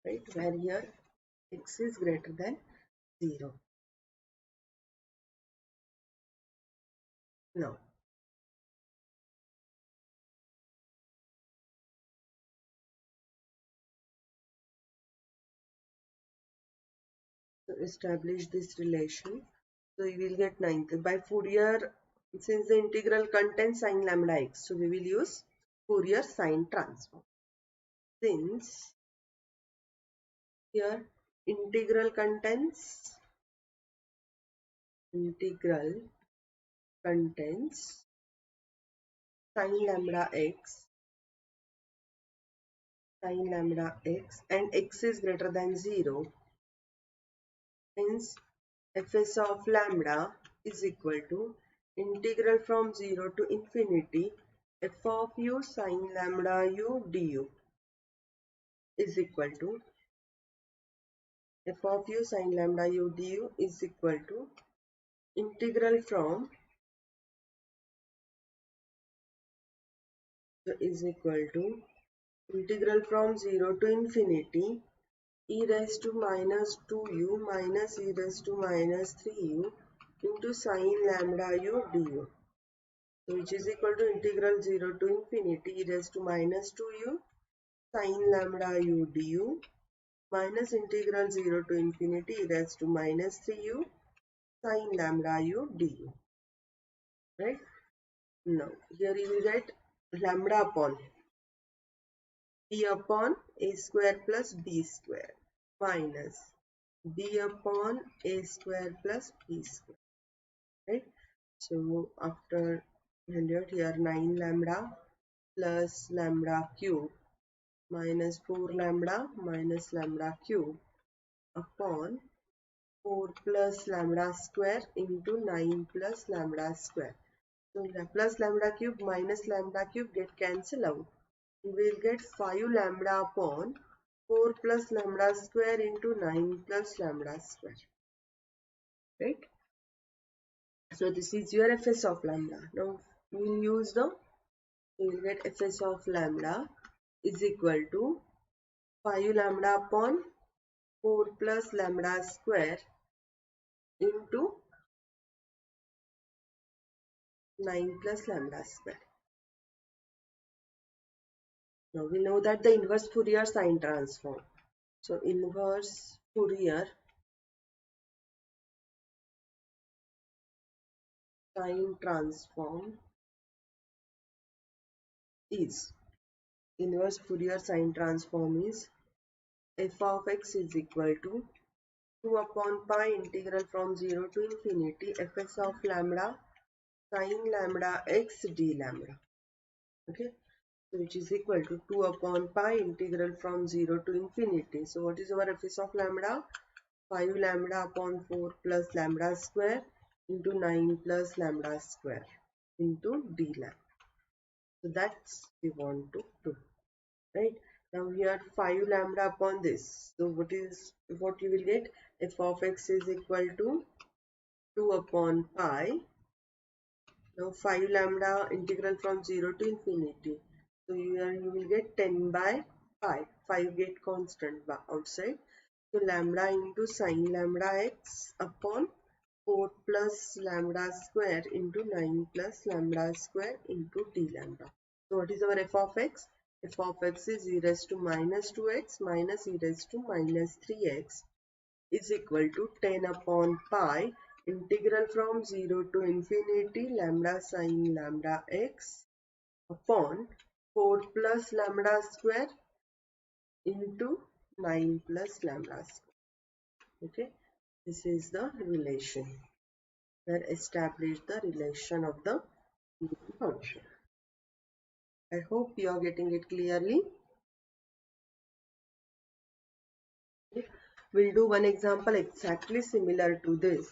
Right? Where here x is greater than 0. Now, to establish this relation, so we will get 9 by Fourier, since the integral contains sine lambda x, so we will use Fourier sine transform. Since here integral contains sine lambda x and x is greater than 0, hence fs of lambda is equal to integral from 0 to infinity f of u sine lambda u du is equal to f of u sine lambda u du is equal to integral from integral from 0 to infinity e raised to minus 2u minus e raised to minus 3u into sine lambda u du, so which is equal to integral 0 to infinity e raised to minus 2u sine lambda u du minus integral 0 to infinity e raised to minus 3u sine lambda u du. Right? Now here you will get lambda upon b upon a square plus b square minus b upon a square plus b square. Right? So after hundred here 9 lambda plus lambda cube minus 4 lambda minus lambda cube upon 4 plus lambda square into 9 plus lambda square. So plus lambda cube minus lambda cube get cancelled out. We will get 5 lambda upon 4 plus lambda square into 9 plus lambda square. Right? So this is your fs of lambda. Now we will use we will get fs of lambda is equal to 5 lambda upon 4 plus lambda square into 9 plus lambda square. Now we know that the inverse Fourier sine transform. So inverse Fourier sine transform is f of x is equal to 2 upon pi integral from 0 to infinity fs of lambda sine lambda x d lambda. Okay, so which is equal to 2 upon pi integral from 0 to infinity. So what is our fs of lambda? 5 lambda upon 4 plus lambda square into 9 plus lambda square into d lambda. So that's we want to do. Right? Now here 5 lambda upon this. So what you will get? F of x is equal to 2 upon pi. Now 5 lambda integral from 0 to infinity. So here you will get 10 by pi. 5 get constant outside. So lambda into sine lambda x upon 4 plus lambda square into 9 plus lambda square into d lambda. So what is our f of x? F of x is e raised to minus 2x minus e raised to minus 3x is equal to 10 upon pi integral from 0 to infinity lambda sine lambda x upon 4 plus lambda square into 9 plus lambda square. Okay, this is the relation. We have established the relation of the given function. I hope you are getting it clearly. Okay. We'll do one example exactly similar to this.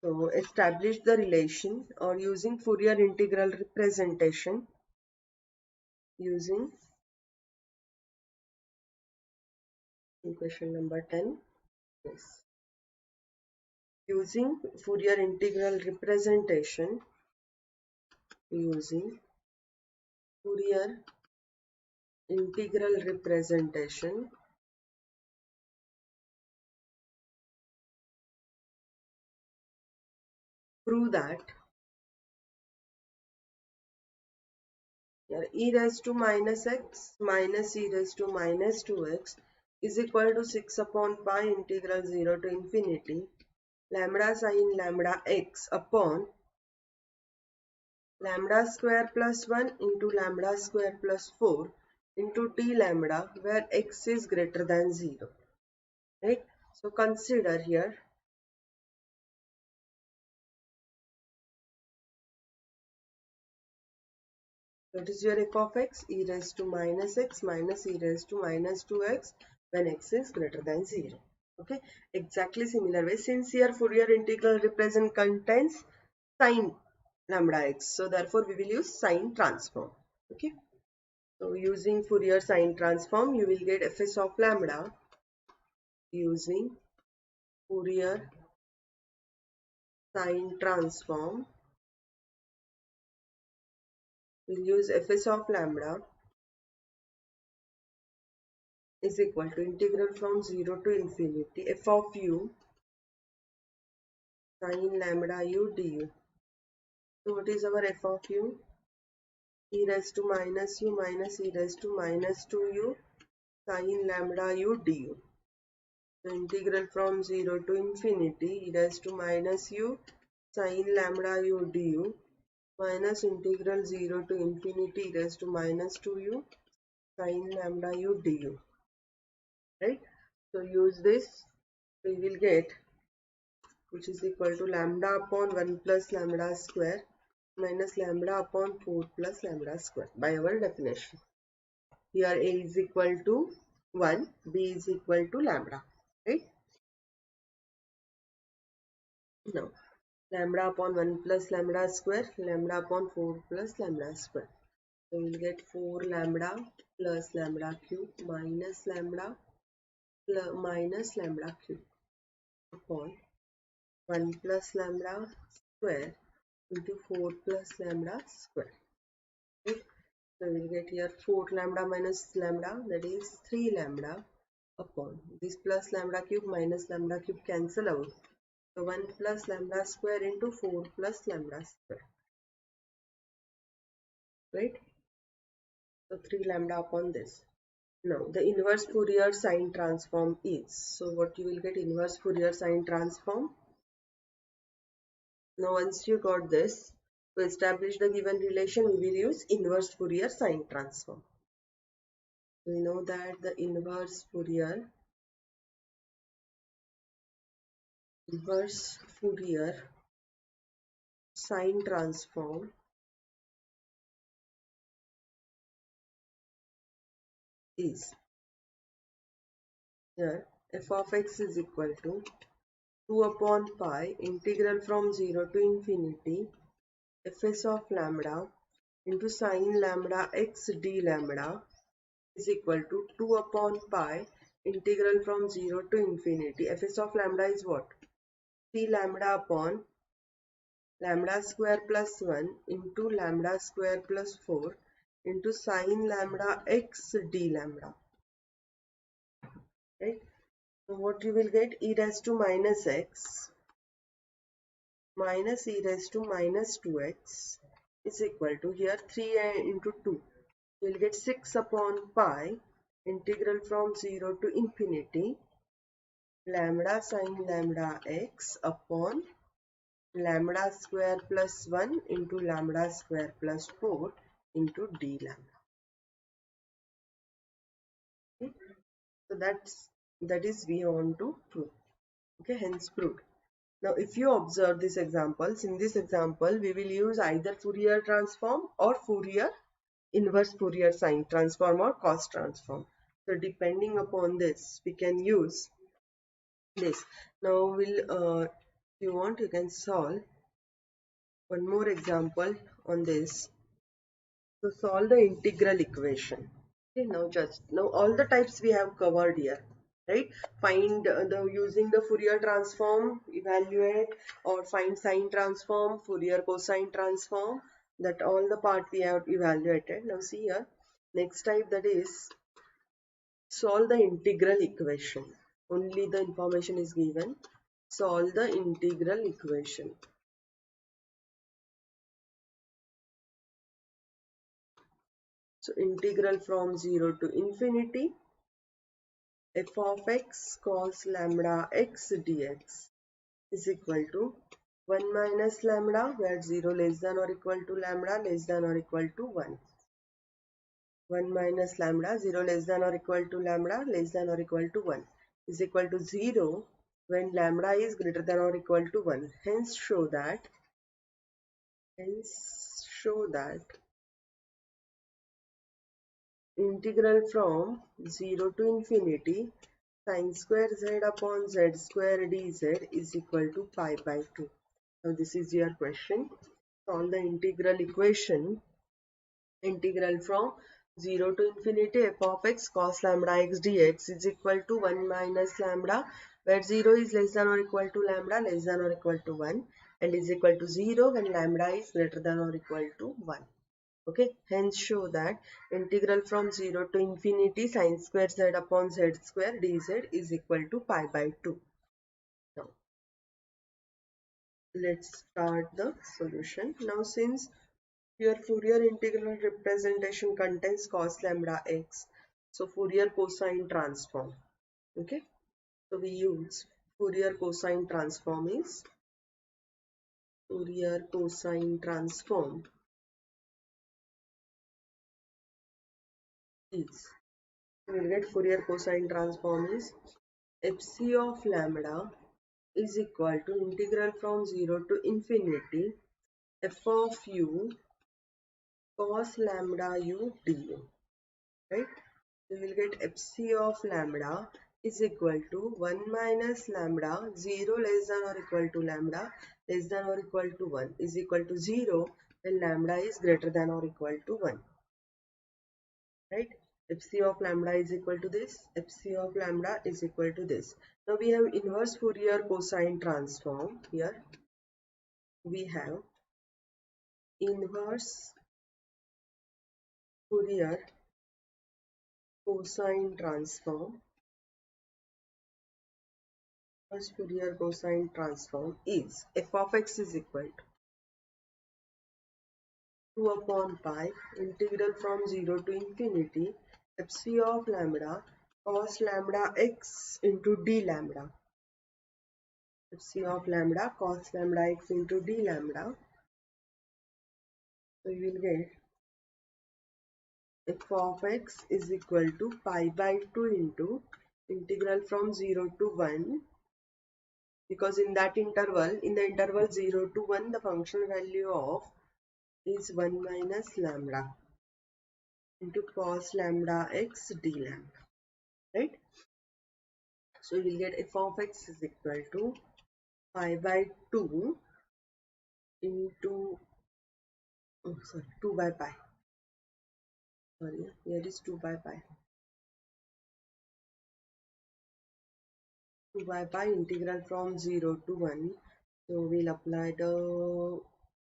So establish the relation or using Fourier integral representation using question number 10. Yes. Using Fourier integral representation using Fourier integral representation prove that e raised to minus x minus e raised to minus 2x is equal to 6 upon pi integral 0 to infinity lambda sine lambda x upon lambda square plus 1 into lambda square plus 4 into t lambda where x is greater than 0. Right? So consider here that is your f of x e raised to minus x minus e raised to minus 2x when x is greater than 0. Okay, exactly similar way since here Fourier integral represent contains sine lambda x, so therefore we will use sine transform. Okay, so using Fourier sine transform you will get fs of lambda using Fourier sine transform. We'll use fs of lambda is equal to integral from 0 to infinity f of u sine lambda u du. So what is our f of u? E raised to minus u minus e raised to minus 2u sine lambda u du. So integral from 0 to infinity e raised to minus u sine lambda u du minus integral 0 to infinity e raised to minus 2u sine lambda u du. Right? So use this, we will get which is equal to lambda upon 1 plus lambda square minus lambda upon 4 plus lambda square by our definition. Here a is equal to 1, b is equal to lambda. Right? Now lambda upon 1 plus lambda square, lambda upon 4 plus lambda square. So we will get 4 lambda plus lambda cube minus lambda minus lambda cube upon 1 plus lambda square into 4 plus lambda square. Okay. So we will get here 4 lambda minus lambda, that is 3 lambda upon this plus lambda cube minus lambda cube cancel out. So 1 plus lambda square into 4 plus lambda square. Right? So 3 lambda upon this. Now the inverse Fourier sine transform is. So what you will get inverse Fourier sine transform. Now once you got this, to establish the given relation we will use inverse Fourier sine transform. We know that the inverse Fourier sine transform is here f of x is equal to 2 upon pi integral from 0 to infinity fs of lambda into sine lambda x d lambda is equal to 2 upon pi integral from 0 to infinity. Fs of lambda is what? 3 lambda upon lambda square plus 1 into lambda square plus 4 into sine lambda x d lambda. Right? So what you will get? E raised to minus x minus e raised to minus 2x is equal to here 3 into 2. You will get 6 upon pi integral from 0 to infinity lambda sine lambda x upon lambda square plus 1 into lambda square plus 4 into d lambda. Okay? So that is we want to prove. Okay, hence proved. Now if you observe these examples, in this example we will use either Fourier transform or Fourier inverse Fourier sine transform or cos transform. So depending upon this we can use this. Now if you want, you can solve one more example on this. So solve the integral equation. Okay, now all the types we have covered here, right? Find the using the Fourier transform, evaluate, or find sine transform, Fourier cosine transform. That all the part we have evaluated. Now see here, next type, that is solve the integral equation. Only the information is given. Solve the integral equation. So integral from 0 to infinity f of x cos lambda x dx is equal to 1 minus lambda, where 0 less than or equal to lambda less than or equal to 1. 1 minus lambda, 0 less than or equal to lambda less than or equal to 1 is equal to 0 when lambda is greater than or equal to 1. Hence show that integral from 0 to infinity sine square z upon z square dz is equal to pi by 2. Now this is your question. Solve the integral equation. Integral from 0 to infinity f of x cos lambda x dx is equal to 1 minus lambda, where 0 is less than or equal to lambda less than or equal to 1 and is equal to 0 when lambda is greater than or equal to 1. Okay, hence show that integral from 0 to infinity sine square z upon z square dz is equal to pi by 2. Now let's start the solution. Now since your Fourier integral representation contains cos lambda x, so Fourier cosine transform. Okay, so we use Fourier cosine transform is Fourier cosine transform is we will get Fourier cosine transform is fc of lambda is equal to integral from 0 to infinity f of u cos lambda u du, right? We will get fc of lambda is equal to 1 minus lambda, 0 less than or equal to lambda less than or equal to 1 is equal to 0 when lambda is greater than or equal to 1, right? Fc of lambda is equal to this, fc of lambda is equal to this. Now we have inverse Fourier cosine transform. Here we have inverse Fourier cosine transform. Inverse Fourier cosine transform is f of x is equal to 2 upon pi integral from 0 to infinity fc of lambda cos lambda x into d lambda. Fc of lambda cos lambda x into d lambda. So you will get f of x is equal to pi by 2 into integral from 0 to 1, because in the interval 0 to 1, the function value of is 1 minus lambda into cos lambda x d lambda, right? So you will get f of x is equal to pi by 2 into 2 by pi. Sorry, here is 2 by pi. 2 by pi integral from 0 to 1. So we'll apply the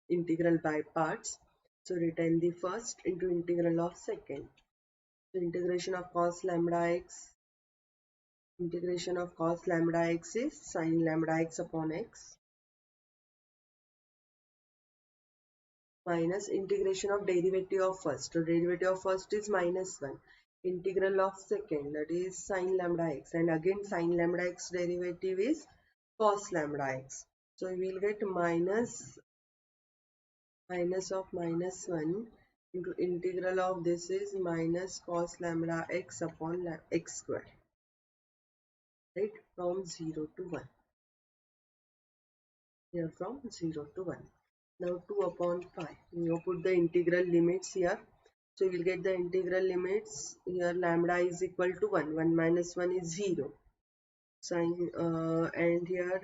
integral by parts. So retain the first into integral of second. So integration of cos lambda x. Integration of cos lambda x is sin lambda x upon x minus integration of derivative of first. So derivative of first is minus 1. integral of second, that is sine lambda x, and again sine lambda x derivative is cos lambda x. So we will get minus of minus 1 into integral of this is minus cos lambda x upon x square, right, from 0 to 1. Here from 0 to 1. Now 2 upon pi. We will put the integral limits here. So we will get the integral limits here. Lambda is equal to 1. 1 minus 1 is 0. Sine and here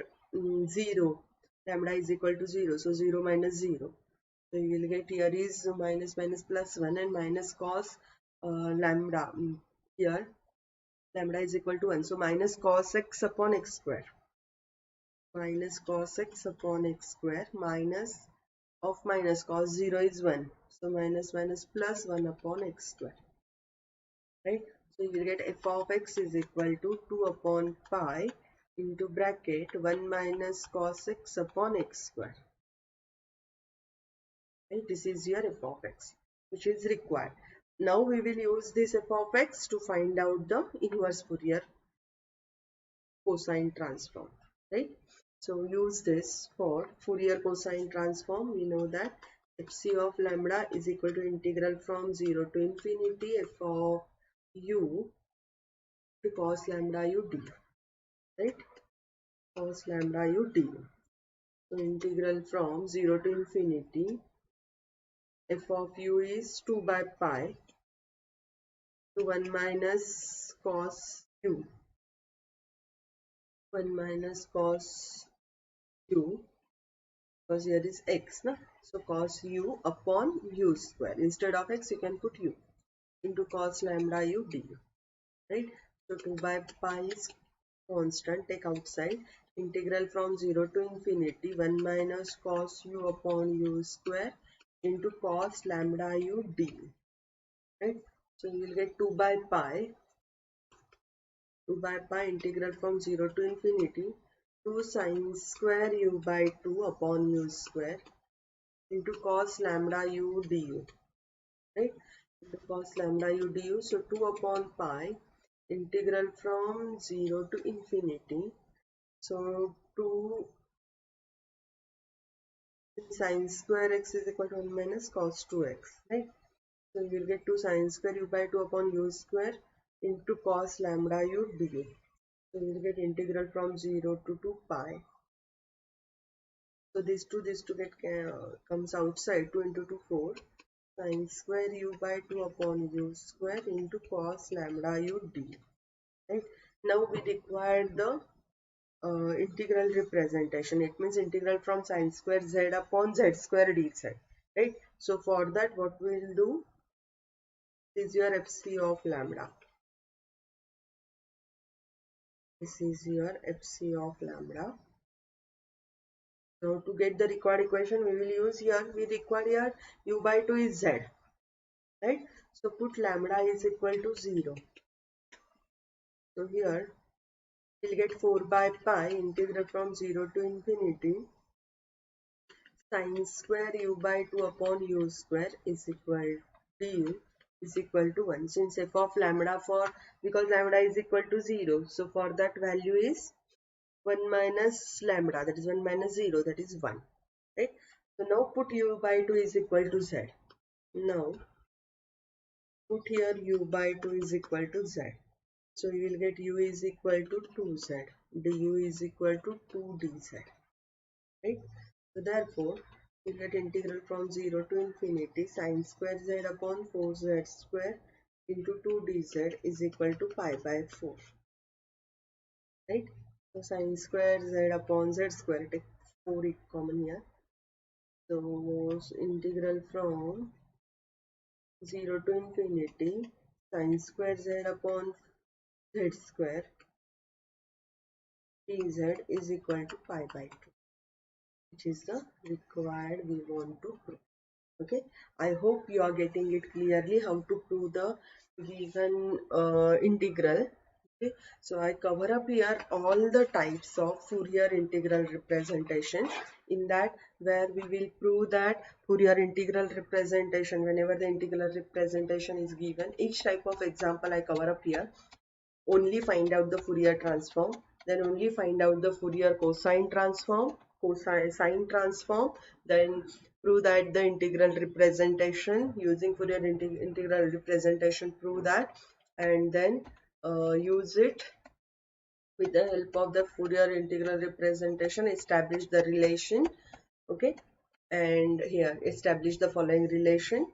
0. Lambda is equal to 0. So 0 minus 0. So you will get here is minus minus plus 1 and minus cos lambda. Here lambda is equal to 1. So minus cos x upon x square. Minus cos x upon x square minus of minus cos 0 is 1. So minus minus plus 1 upon x square. Right? So you will get f of x is equal to 2 upon pi into bracket 1 minus cos x upon x square. Right? This is your f of x, which is required. Now we will use this f of x to find out the inverse Fourier cosine transform. Right? So use this for Fourier cosine transform. We know that fc of lambda is equal to integral from 0 to infinity f of u to cos lambda u du. Right? Cos lambda u du. So integral from 0 to infinity f of u is 2 by pi to 1 minus cos u. 1 minus cos u, because here is x, na? So cos u upon u square. Instead of x, you can put u into cos lambda u du. Right? So 2 by pi is constant, take outside. Integral from 0 to infinity 1 minus cos u upon u square into cos lambda u du. Right? So you will get 2 by pi. 2 by pi integral from 0 to infinity 2 sine square u by 2 upon u square into cos lambda u du. Right? Into cos lambda u du. So 2 upon pi integral from 0 to infinity. So 2 sine square x is equal to 1 minus cos 2x. Right? So you will get 2 sine square u by 2 upon u square into cos lambda u du. So we will get integral from 0 to 2 pi. So this 2 get comes outside. 2 into 2 4. Sine square u by 2 upon u square into cos lambda u du. Right? Now we require the integral representation. It means integral from sine square z upon z square dz. Right? So for that, what we will do is your fc of lambda. This is your fc of lambda. Now to get the required equation, we will use here, we require here u by 2 is z, right? So put lambda is equal to 0. So here we'll get 4 by pi integral from 0 to infinity sine square u by 2 upon u square is equal du is equal to 1. Since f of lambda because lambda is equal to 0, so for that value is 1 minus lambda, that is 1 minus 0, that is 1. Right? So now put u by 2 is equal to z. Now put here u by 2 is equal to z. So you will get u is equal to 2z. Du is equal to 2 dz. Right? So therefore, you get integral from 0 to infinity sine square z upon 4z square into 2 dz is equal to pi by 4. Right? So sine square z upon z square, take 4 common here. So integral from 0 to infinity sine square z upon z square dz is equal to pi by 2, which is the required we want to prove. Okay, I hope you are getting it clearly how to prove the given integral. Okay, so I cover up here all the types of Fourier integral representation. In that, where we will prove that Fourier integral representation, whenever the integral representation is given, each type of example I cover up here. Only find out the Fourier transform, then only find out the Fourier cosine transform, cosine sine transform, then prove that the integral representation using Fourier integral representation, prove that, and then use it with the help of the Fourier integral representation, establish the relation. Okay, and here establish the following relation.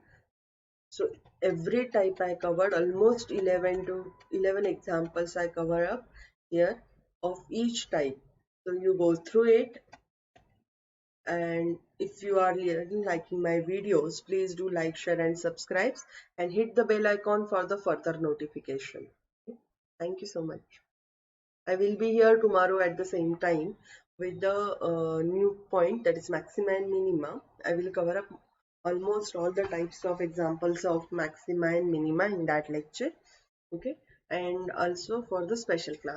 So every type I covered, almost 11 examples I cover up here of each type. So you go through it, and if you are liking my videos, please do like, share and subscribe, and hit the bell icon for the further notification. Thank you so much. I will be here tomorrow at the same time with the new point, that is maxima and minima. I will cover up almost all the types of examples of maxima and minima in that lecture. Okay, and also for the special class.